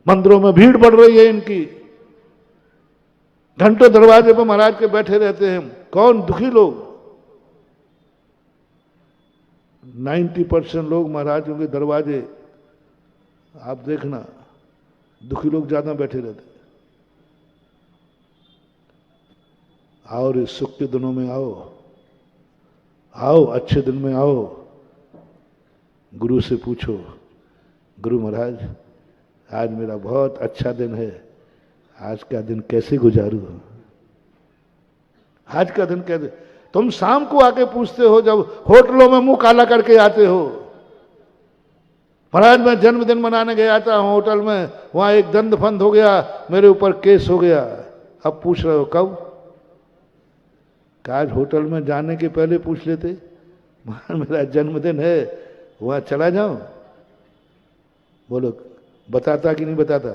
मंदिरों में भीड़ बढ़ रही है इनकी, घंटों दरवाजे पर महाराज के बैठे रहते हैं। कौन? दुखी लोग। 90% लोग महाराजों के दरवाजे आप देखना, दुखी लोग ज्यादा बैठे रहते। आओ रे सुख के दिनों में आओ, आओ अच्छे दिन में आओ। गुरु से पूछो, गुरु महाराज आज मेरा बहुत अच्छा दिन है, आज का दिन कैसे गुजारूं? आज का दिन कैसे? तुम शाम को आके पूछते हो जब होटलों में मुंह काला करके आते हो। महाराज मैं जन्मदिन मनाने गया था होटल में, वहां एक दंड फंद हो गया, मेरे ऊपर केस हो गया। अब पूछ रहे हो कब? आज होटल में जाने के पहले पूछ लेते, मेरा जन्मदिन है, वहां चला जाऊं? बोलो बताता कि नहीं बताता?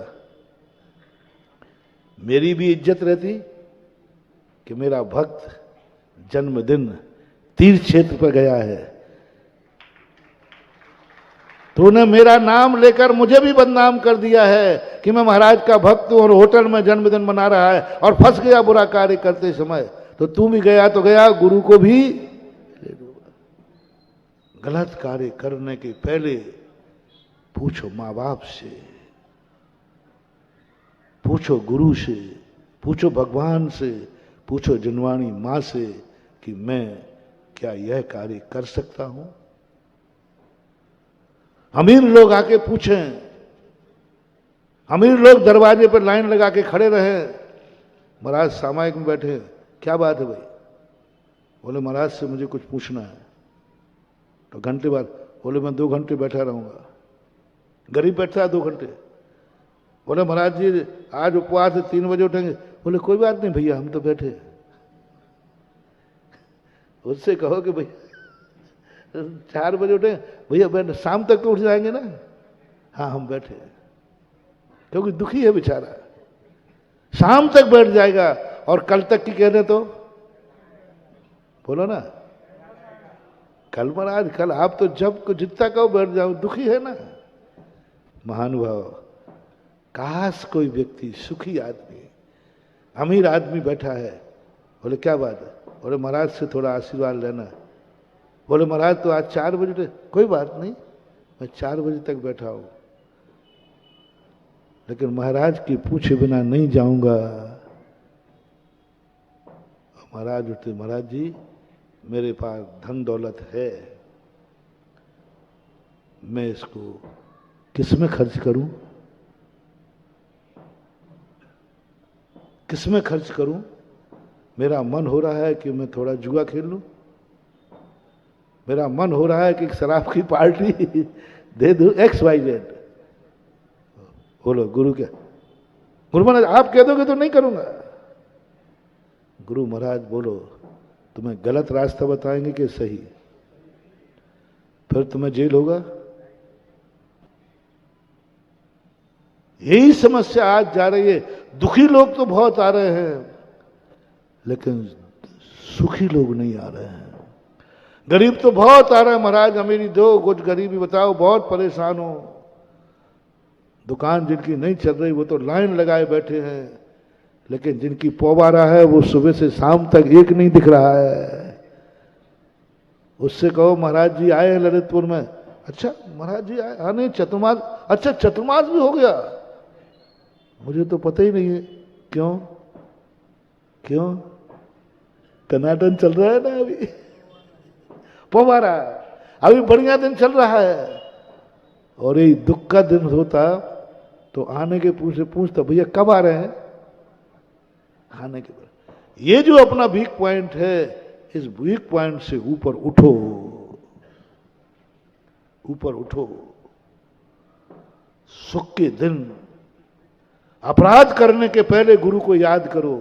मेरी भी इज्जत रहती कि मेरा भक्त जन्मदिन तीर्थ क्षेत्र पर गया है। तूने मेरा नाम लेकर मुझे भी बदनाम कर दिया है कि मैं महाराज का भक्त हूं और होटल में जन्मदिन मना रहा है और फंस गया बुरा कार्य करते समय। तो तू भी गया तो गया, गुरु को भी ले लो। गलत कार्य करने के पहले पूछो माँ बाप से, पूछो गुरु से, पूछो भगवान से, पूछो जनवाणी माँ से कि मैं क्या यह कार्य कर सकता हूं। अमीर लोग आके पूछें, अमीर लोग दरवाजे पर लाइन लगा के खड़े रहे, महाराज सामायिक में बैठे, क्या बात है भाई? बोले महाराज से मुझे कुछ पूछना है। तो घंटे बाद बोले मैं 2 घंटे बैठा रहूंगा। गरीब बैठता है 2 घंटे। बोले महाराज जी आज उपवास है 3 बजे उठेंगे। बोले कोई बात नहीं भैया, हम तो बैठे। उससे कहो कि भैया 4 बजे उठे भैया, बैठ शाम तक तो उठ जाएंगे ना। हाँ हम बैठे, क्योंकि दुखी है बेचारा, शाम तक बैठ जाएगा। और कल तक की कह दे तो बोलो ना, कल महाराज कल आप तो जब को जितना कहो बैठ जाओ, दुखी है ना। महानुभाव, काश कोई व्यक्ति सुखी आदमी, अमीर आदमी बैठा है। बोले क्या बात है? बोले महाराज से थोड़ा आशीर्वाद लेना। बोले महाराज तो आज 4 बजे, कोई बात नहीं मैं 4 बजे तक बैठा हूं, लेकिन महाराज की पूछे बिना नहीं जाऊंगा। महाराज उठते, महाराज जी मेरे पास धन दौलत है, मैं इसको किस में खर्च करूं? किस में खर्च करूं? मेरा मन हो रहा है कि मैं थोड़ा जुआ खेल लूं, मेरा मन हो रहा है कि शराब की पार्टी दे दूं, XYZ। बोलो गुरु क्या? गुरु महाराज आप कह दोगे तो नहीं करूंगा। गुरु महाराज बोलो तुम्हें गलत रास्ता बताएंगे कि सही? फिर तुम्हें जेल होगा। यही समस्या आज जा रही है। दुखी लोग तो बहुत आ रहे हैं, लेकिन सुखी लोग नहीं आ रहे हैं। गरीब तो बहुत आ रहे हैं, महाराज अमीरी दो, कुछ गरीबी बताओ, बहुत परेशान हो। दुकान जिनकी नहीं चल रही वो तो लाइन लगाए बैठे हैं, लेकिन जिनकी पौबारा है वो सुबह से शाम तक एक नहीं दिख रहा है। उससे कहो महाराज जी आए हैं ललितपुर में। अच्छा महाराज जी आए? हाँ नहीं चतुर्मास। अच्छा चतुर्मास भी हो गया? मुझे तो पता ही नहीं है। क्यों क्यों? टनाटन चल रहा है ना अभी, पौबारा अभी बढ़िया दिन चल रहा है। और ये दुख का दिन होता तो आने के पूछता भैया कब आ रहे हैं? खाने के बाद। ये जो अपना वीक पॉइंट है, इस वीक पॉइंट से ऊपर उठो, ऊपर उठो। सुख के दिन, अपराध करने के पहले गुरु को याद करो,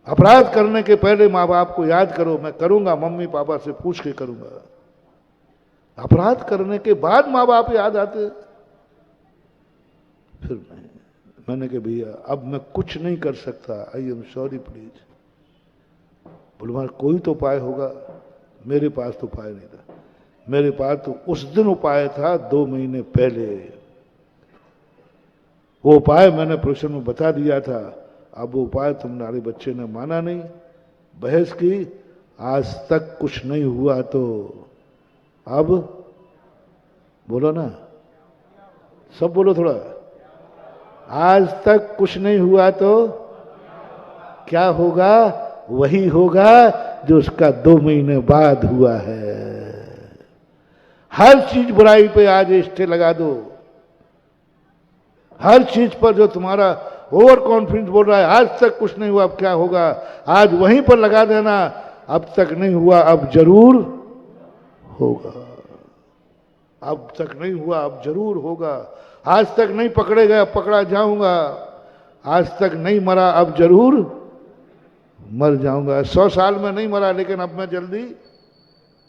अपराध करने के पहले माँ बाप को याद करो। मैं करूंगा, मम्मी पापा से पूछ के करूंगा। अपराध करने के बाद माँ बाप याद आते, फिर नहीं। मैंने कहा भैया अब मैं कुछ नहीं कर सकता, आई एम सॉरी प्लीज। बोले कोई तो उपाय होगा। मेरे पास तो उपाय नहीं था। मेरे पास तो उस दिन उपाय था 2 महीने पहले। वो उपाय मैंने प्रश्न में बता दिया था। अब वो उपाय तुम्हारे बच्चे ने माना नहीं, बहस की, आज तक कुछ नहीं हुआ तो अब बोलो ना, सब बोलो थोड़ा। आज तक कुछ नहीं हुआ तो क्या होगा? वही होगा जो उसका 2 महीने बाद हुआ है। हर चीज बुराई पे आज स्टे लगा दो। हर चीज पर जो तुम्हारा ओवर कॉन्फिडेंस बोल रहा है आज तक कुछ नहीं हुआ अब क्या होगा, आज वहीं पर लगा देना, अब तक नहीं हुआ अब जरूर होगा। अब तक नहीं हुआ अब जरूर होगा। आज तक नहीं पकड़े गए अब पकड़ा जाऊंगा। आज तक नहीं मरा अब जरूर मर जाऊंगा। 100 साल में नहीं मरा लेकिन अब मैं जल्दी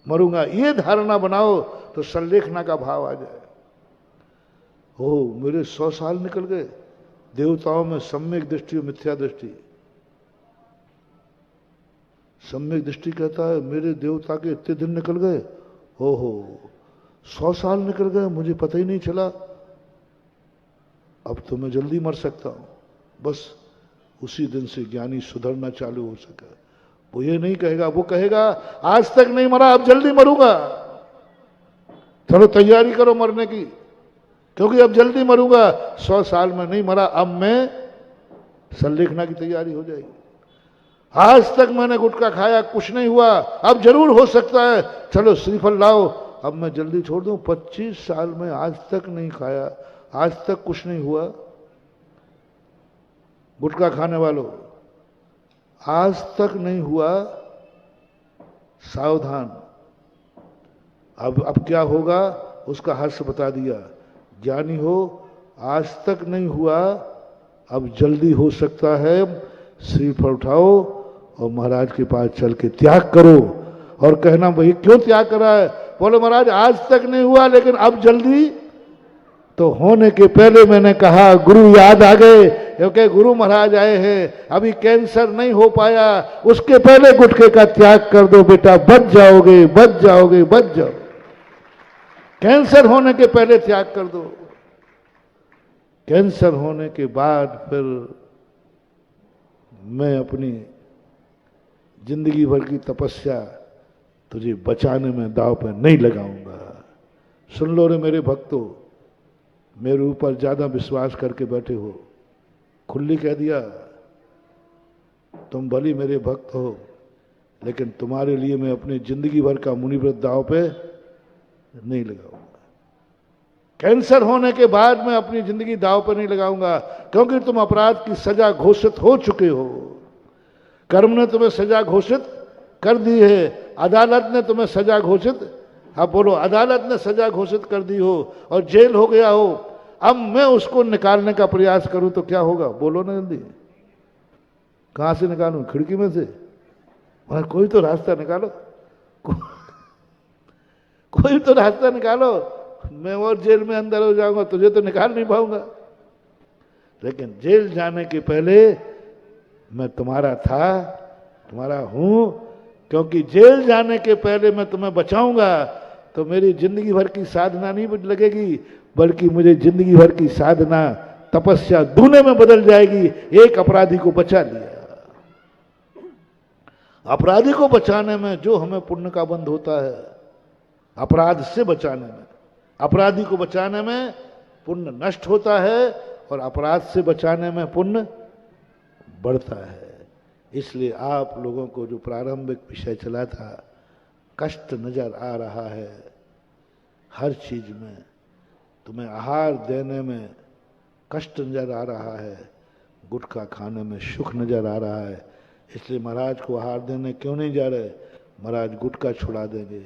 मरूंगा। ये धारणा बनाओ तो संलेखना का भाव आ जाए। हो मेरे 100 साल निकल गए। देवताओं में सम्यक दृष्टि और मिथ्या दृष्टि। सम्यक दृष्टि कहता है मेरे देवता के इतने दिन निकल गए, हो 100 साल निकल गए मुझे पता ही नहीं चला, अब तो मैं जल्दी मर सकता हूं। बस उसी दिन से ज्ञानी सुधरना चालू हो सका। वो ये नहीं कहेगा, वो कहेगा आज तक नहीं मरा अब जल्दी मरूंगा। चलो तैयारी करो मरने की, क्योंकि अब जल्दी मरूंगा, 100 साल में नहीं मरा, अब मैं संलेखना की तैयारी हो जाएगी। आज तक मैंने गुटखा खाया, कुछ नहीं हुआ, अब जरूर हो सकता है, चलो श्रीफल लाओ, अब मैं जल्दी छोड़ दूं। 25 साल में आज तक नहीं खाया, आज तक कुछ नहीं हुआ। गुटखा खाने वालों, आज तक नहीं हुआ, सावधान। अब क्या होगा उसका हर्ष बता दिया। ज्ञानी हो, आज तक नहीं हुआ, अब जल्दी हो सकता है, श्रीफल उठाओ और महाराज के पास चल के त्याग करो। और कहना भाई क्यों त्याग करा है? बोले महाराज आज तक नहीं हुआ, लेकिन अब जल्दी तो होने के पहले मैंने कहा गुरु याद आ गए, क्योंकि गुरु महाराज आए हैं, अभी कैंसर नहीं हो पाया, उसके पहले गुटखे का त्याग कर दो बेटा, बच जाओगे, बच जाओगे, बच जाओ। कैंसर होने के पहले त्याग कर दो, कैंसर होने के बाद फिर मैं अपनी जिंदगी भर की तपस्या तुझे बचाने में दांव पे नहीं लगाऊंगा। सुन लो रे मेरे भक्तों, मेरे ऊपर ज्यादा विश्वास करके बैठे हो, खुली कह दिया, तुम भली मेरे भक्त हो, लेकिन तुम्हारे लिए मैं अपनी जिंदगी भर का मुनिव्रत दांव पे नहीं लगाऊंगा। कैंसर होने के बाद मैं अपनी जिंदगी दांव पे नहीं लगाऊंगा, क्योंकि तुम अपराध की सजा घोषित हो चुके हो। कर्म ने तुम्हें सजा घोषित कर दी है, अदालत ने तुम्हें सजा घोषित, हाँ बोलो, अदालत ने सजा घोषित कर दी हो और जेल हो गया हो, अब मैं उसको निकालने का प्रयास करूं तो क्या होगा? बोलो ना जल्दी। कहां से निकालूं? खिड़की में से? कोई तो रास्ता निकालो, कोई तो रास्ता निकालो। मैं और जेल में अंदर हो जाऊंगा, तुझे तो निकाल नहीं पाऊंगा। लेकिन जेल जाने के पहले मैं तुम्हारा था, तुम्हारा हूं, क्योंकि जेल जाने के पहले मैं तुम्हें बचाऊंगा तो मेरी जिंदगी भर की साधना नहीं लगेगी, बल्कि मुझे जिंदगी भर की साधना तपस्या दूने में बदल जाएगी। एक अपराधी को बचा लिया। अपराधी को बचाने में जो हमें पुण्य का बंध होता है, अपराध से बचाने में, अपराधी को बचाने में पुण्य नष्ट होता है और अपराध से बचाने में पुण्य बढ़ता है। इसलिए आप लोगों को जो प्रारंभिक विषय चला था, कष्ट नजर आ रहा है हर चीज में, तुम्हें आहार देने में कष्ट नजर आ रहा है, गुटखा खाने में सुख नजर आ रहा है। इसलिए महाराज को आहार देने क्यों नहीं जा रहे? महाराज गुटखा छुड़ा देंगे।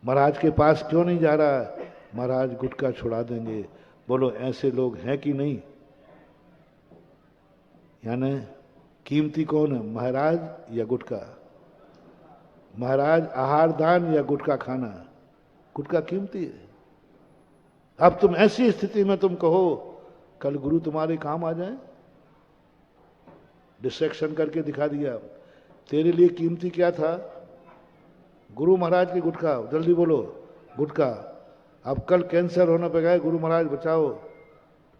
महाराज के पास क्यों नहीं जा रहा है? महाराज गुटखा छुड़ा देंगे। बोलो ऐसे लोग हैं कि नहीं? यानी कीमती कौन है, महाराज या गुटखा? महाराज आहार दान या गुटखा खाना? गुटखा कीमती है। अब तुम ऐसी स्थिति में तुम कहो कल गुरु तुम्हारे काम आ जाए, डिस्ट्रैक्शन करके दिखा दिया। तेरे लिए कीमती क्या था? गुरु महाराज की गुटखा। जल्दी बोलो, गुटखा। अब कल कैंसर होने पे गए, गुरु महाराज बचाओ,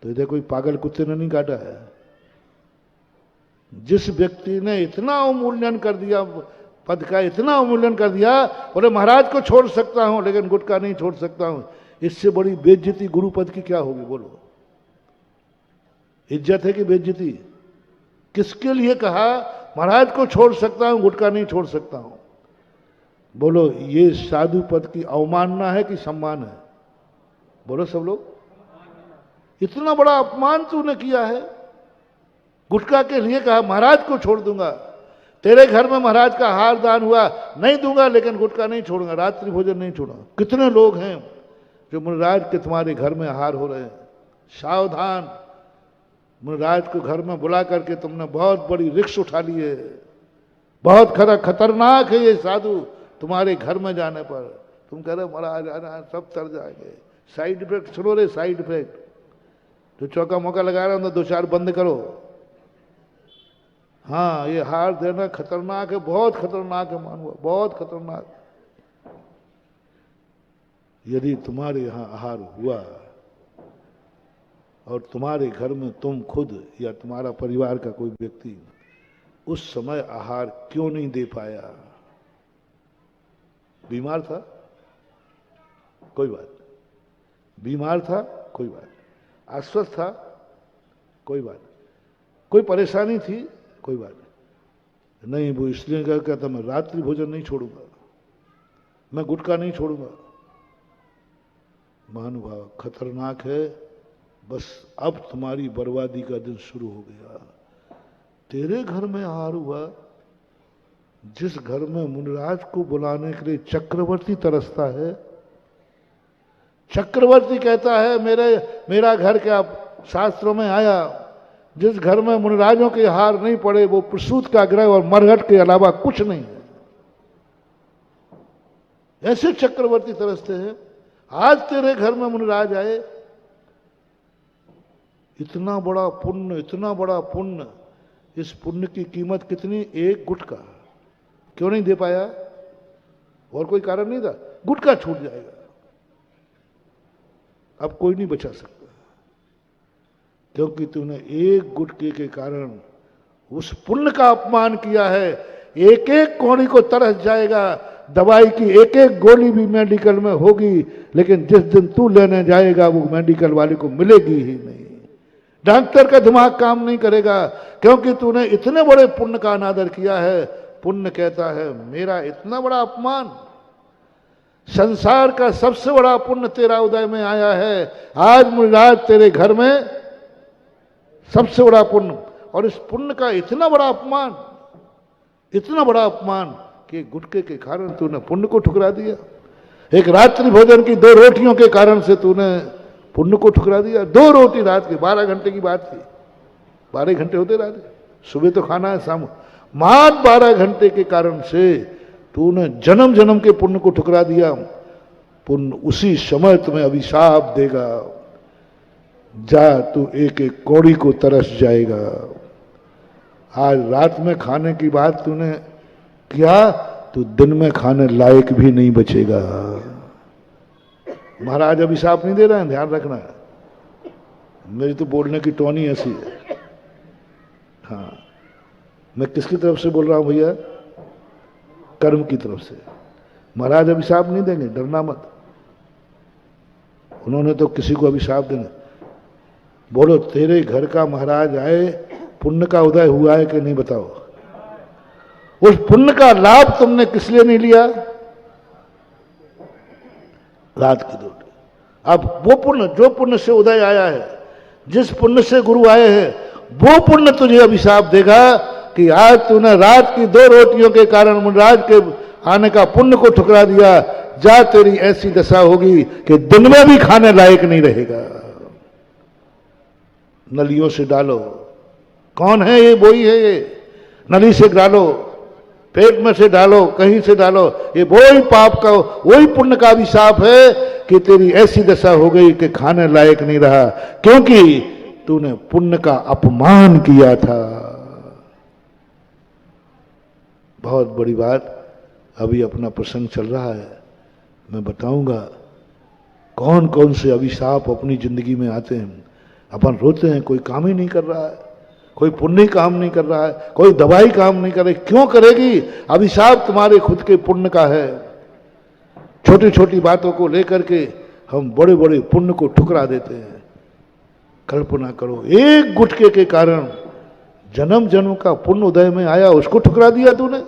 तो इधर कोई पागल कुत्ते ने नहीं काटा है। जिस व्यक्ति ने इतना अवमूल्यन कर दिया पद का, इतना अवमूल्यन कर दिया, बोले महाराज को छोड़ सकता हूं लेकिन गुटखा नहीं छोड़ सकता हूं, इससे बड़ी बेइज्जती गुरु पद की क्या होगी? बोलो, इज्जत है कि बेइज्जती? किसके लिए कहा महाराज को छोड़ सकता हूं, गुटखा नहीं छोड़ सकता हूं? बोलो, ये साधु पद की अवमानना है कि सम्मान है? बोलो सब लोग। इतना बड़ा अपमान तूने किया है। गुटखा के लिए कहा महाराज को छोड़ दूंगा, तेरे घर में महाराज का आहार दान हुआ, नहीं दूंगा, लेकिन गुटखा नहीं छोड़ूंगा, रात्रि भोजन नहीं छोड़ूंगा। कितने लोग हैं जो मुनिराज के तुम्हारे घर में आहार हो रहे हैं? सावधान, मुनिराज को घर में बुला करके तुमने बहुत बड़ी रिस्क उठा ली है। बहुत खतरनाक है ये साधु। तुम्हारे घर में जाने पर तुम कह रहे महाराज आना, सब तर जाएंगे। साइड इफेक्ट सुनो रे, साइड इफेक्ट। जो चौका मौका लगा रहा हूं, 2-4 बंद करो। हाँ, ये हार देना खतरनाक है, बहुत खतरनाक है मानवा, बहुत खतरनाक। यदि तुम्हारे यहां आहार हुआ और तुम्हारे घर में तुम खुद या तुम्हारा परिवार का कोई व्यक्ति उस समय आहार क्यों नहीं दे पाया? बीमार था, कोई बात नहीं। बीमार था, कोई बात नहीं। अस्वस्थ था, कोई बात नहीं। कोई परेशानी थी, कोई बात नहीं। वो इसलिए क्या था, मैं रात्रि भोजन नहीं छोड़ूंगा, मैं गुटखा नहीं छोड़ूंगा। महानुभाव, खतरनाक है। बस अब तुम्हारी बर्बादी का दिन शुरू हो गया। तेरे घर में आहार हुआ, जिस घर में मुनिराज को बुलाने के लिए चक्रवर्ती तरसता है। चक्रवर्ती कहता है मेरा घर क्या शास्त्रों में आया, जिस घर में मुनिराजों के हार नहीं पड़े वो प्रसूत का ग्रह और मरघट के अलावा कुछ नहीं है। ऐसे चक्रवर्ती तरसते हैं। आज तेरे घर में मुनिराज आए, इतना बड़ा पुण्य, इतना बड़ा पुण्य। इस पुण्य की कीमत कितनी? एक गुटखा। क्यों नहीं दे पाया? और कोई कारण नहीं था, गुटखा छूट जाएगा। अब कोई नहीं बचा सकता, क्योंकि तूने एक गुटके के कारण उस पुण्य का अपमान किया है। एक एक कौड़ी को तरस जाएगा। दवाई की एक एक गोली भी मेडिकल में होगी, लेकिन जिस दिन तू लेने जाएगा वो मेडिकल वाले को मिलेगी ही नहीं। डॉक्टर का दिमाग काम नहीं करेगा, क्योंकि तूने इतने बड़े पुण्य का अनादर किया है। पुण्य कहता है मेरा इतना बड़ा अपमान, संसार का सबसे बड़ा पुण्य तेरा उदय में आया है। आज मुनिराज तेरे घर में सबसे बड़ा पुण्य, और इस पुण्य का इतना बड़ा अपमान, इतना बड़ा अपमान कि गुटके के कारण तूने पुण्य को ठुकरा दिया। एक रात्रि भोजन की 2 रोटियों के कारण से तूने पुण्य को ठुकरा दिया। 2 रोटी रात की, 12 घंटे की बात थी। 12 घंटे होते रात, सुबह तो खाना है, शाम। मात्र 12 घंटे के कारण से तूने जन्म जन्म के पुण्य को ठुकरा दिया। पुण्य उसी समय तुम्हें अभिशाप देगा। जा, तू एक एक कौड़ी को तरस जाएगा। आज रात में खाने की बात तूने किया तो दिन में खाने लायक भी नहीं बचेगा। महाराज अभिशाप नहीं दे रहे हैं, ध्यान रखना। मेरी तो बोलने की टोन ही ऐसी है। हाँ, मैं किसकी तरफ से बोल रहा हूं भैया? कर्म की तरफ से। महाराज अभिशाप नहीं देंगे, डरना मत। उन्होंने तो किसी को अभिशाप देना। बोलो, तेरे घर का महाराज आए, पुण्य का उदय हुआ है कि नहीं बताओ? उस पुण्य का लाभ तुमने किस लिए नहीं लिया? रात की 2। अब वो पुण्य, जो पुण्य से उदय आया है, जिस पुण्य से गुरु आए हैं, वो पुण्य तुझे अभिशाप देगा कि आज तूने रात की 2 रोटियों के कारण मुनिराज के आने का पुण्य को ठुकरा दिया। जा, तेरी ऐसी दशा होगी कि दिन में भी खाने लायक नहीं रहेगा। नलियों से डालो। कौन है ये? वही है ये। नली से डालो, पेट में से डालो, कहीं से डालो, ये वही पाप का, वही पुण्य का अभिशाप है कि तेरी ऐसी दशा हो गई कि खाने लायक नहीं रहा, क्योंकि तूने पुण्य का अपमान किया था। बहुत बड़ी बात। अभी अपना प्रसंग चल रहा है, मैं बताऊंगा कौन कौन से अभिशाप अपनी जिंदगी में आते हैं। अपन रोते हैं, कोई काम ही नहीं कर रहा है, कोई पुण्य काम नहीं कर रहा है, कोई दवाई काम नहीं करे। क्यों करेगी? अभिशाप तुम्हारे खुद के पुण्य का है। छोटी छोटी बातों को लेकर के हम बड़े बड़े पुण्य को ठुकरा देते हैं। कल्पना करो, एक गुटके के कारण जन्म जन्म का पुण्य उदय में आया, उसको ठुकरा दिया तूने।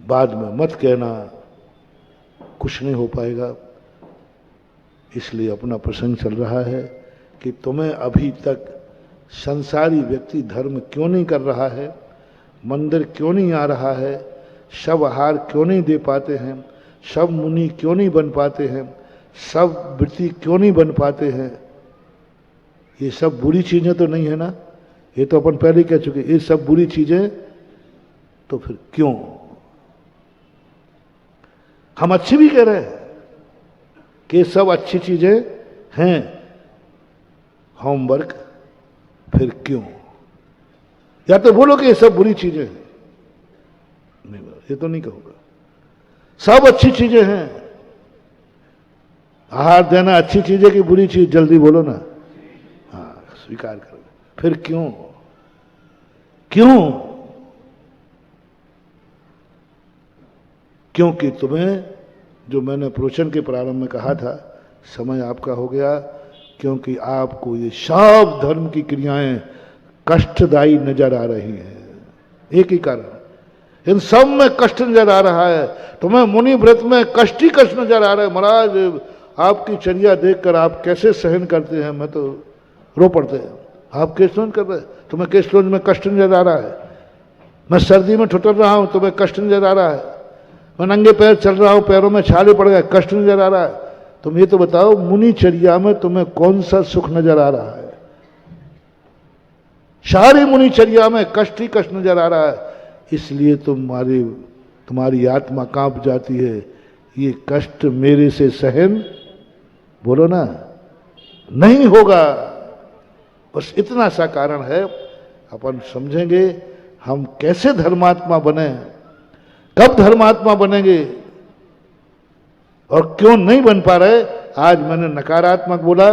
बाद में मत कहना कुछ नहीं हो पाएगा। इसलिए अपना प्रसंग चल रहा है कि तुम्हें अभी तक संसारी व्यक्ति धर्म क्यों नहीं कर रहा है, मंदिर क्यों नहीं आ रहा है, शव आहार क्यों नहीं दे पाते हैं, सब मुनि क्यों नहीं बन पाते हैं, सब वृत्ति क्यों नहीं बन पाते हैं। ये सब बुरी चीजें तो नहीं है ना? ये तो अपन पहले कह चुके, ये सब बुरी चीजें। तो फिर क्यों? हम अच्छी भी कह रहे हैं कि सब अच्छी चीजें हैं, होमवर्क, फिर क्यों? या तो बोलो कि ये सब बुरी चीजें हैं। नहीं, ये तो नहीं कहूंगा। सब अच्छी चीजें हैं। आहार देना अच्छी चीज है कि बुरी चीज? जल्दी बोलो ना। हाँ, स्वीकार करो। फिर क्यों? क्यों? क्योंकि तुम्हें जो मैंने प्रवचन के प्रारंभ में कहा था, समय आपका हो गया, क्योंकि आपको ये सब धर्म की क्रियाएं कष्टदायी नजर आ रही हैं। एक ही कारण, इन सब में कष्ट नजर आ रहा है। तुम्हें मुनि व्रत में कष्ट ही कष्ट नजर आ रहा है। महाराज आपकी चर्या देखकर आप कैसे सहन करते हैं, मैं तो रो पड़ते हैं। आप केसलोंज कर रहे हैं, तुम्हें केसलोंज में कष्ट नजर आ रहा है। मैं सर्दी में ठुठर रहा हूं, तुम्हें कष्ट नजर आ रहा है। मैं नंगे पैर चल रहा हूं, पैरों में छाले पड़ गए, कष्ट नजर आ रहा है। तुम ये तो बताओ, मुनि चर्या में तुम्हें कौन सा सुख नजर आ रहा है? सारी मुनि चर्या में कष्ट ही कष्ट नजर आ रहा है। इसलिए तुम्हारी आत्मा कांप जाती है। ये कष्ट मेरे से सहन, बोलो ना, नहीं होगा। बस इतना सा कारण है। अपन समझेंगे हम कैसे धर्मात्मा बने, कब धर्मात्मा बनेंगे और क्यों नहीं बन पा रहे। आज मैंने नकारात्मक बोला,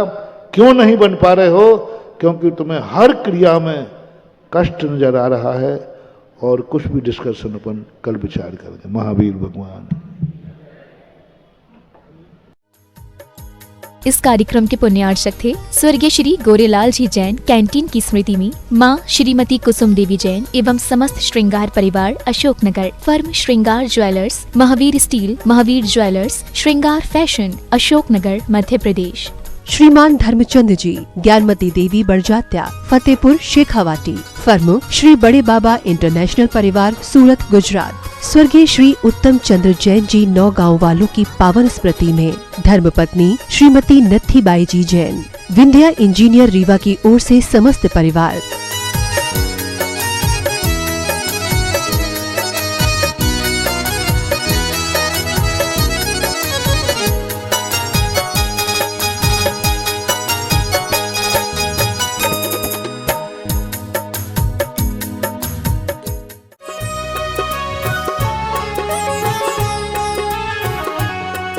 क्यों नहीं बन पा रहे हो? क्योंकि तुम्हें हर क्रिया में कष्ट नजर आ रहा है। और कुछ भी डिस्कशन अपन कल विचार करेंगे। महावीर भगवान। इस कार्यक्रम के पुण्यार्चक थे स्वर्गीय श्री गोरेलाल जी जैन कैंटीन की स्मृति में मां श्रीमती कुसुम देवी जैन एवं समस्त श्रृंगार परिवार अशोकनगर। फर्म श्रृंगार jewellers, Mahavir steel, Mahavir jewellers, श्रृंगार फैशन, अशोकनगर, मध्य प्रदेश। श्रीमान धर्मचंद जी, ज्ञानमती देवी बड़जात्या, फतेहपुर शेखावाटी। फर्म श्री बड़े बाबा इंटरनेशनल परिवार, सूरत, गुजरात। स्वर्गीय श्री उत्तम चंद्र जैन जी 9 गाँव वालों की पावन स्मृति में धर्मपत्नी श्रीमती नत्थीबाई जी जैन। विंध्या इंजीनियर रीवा की ओर से समस्त परिवार।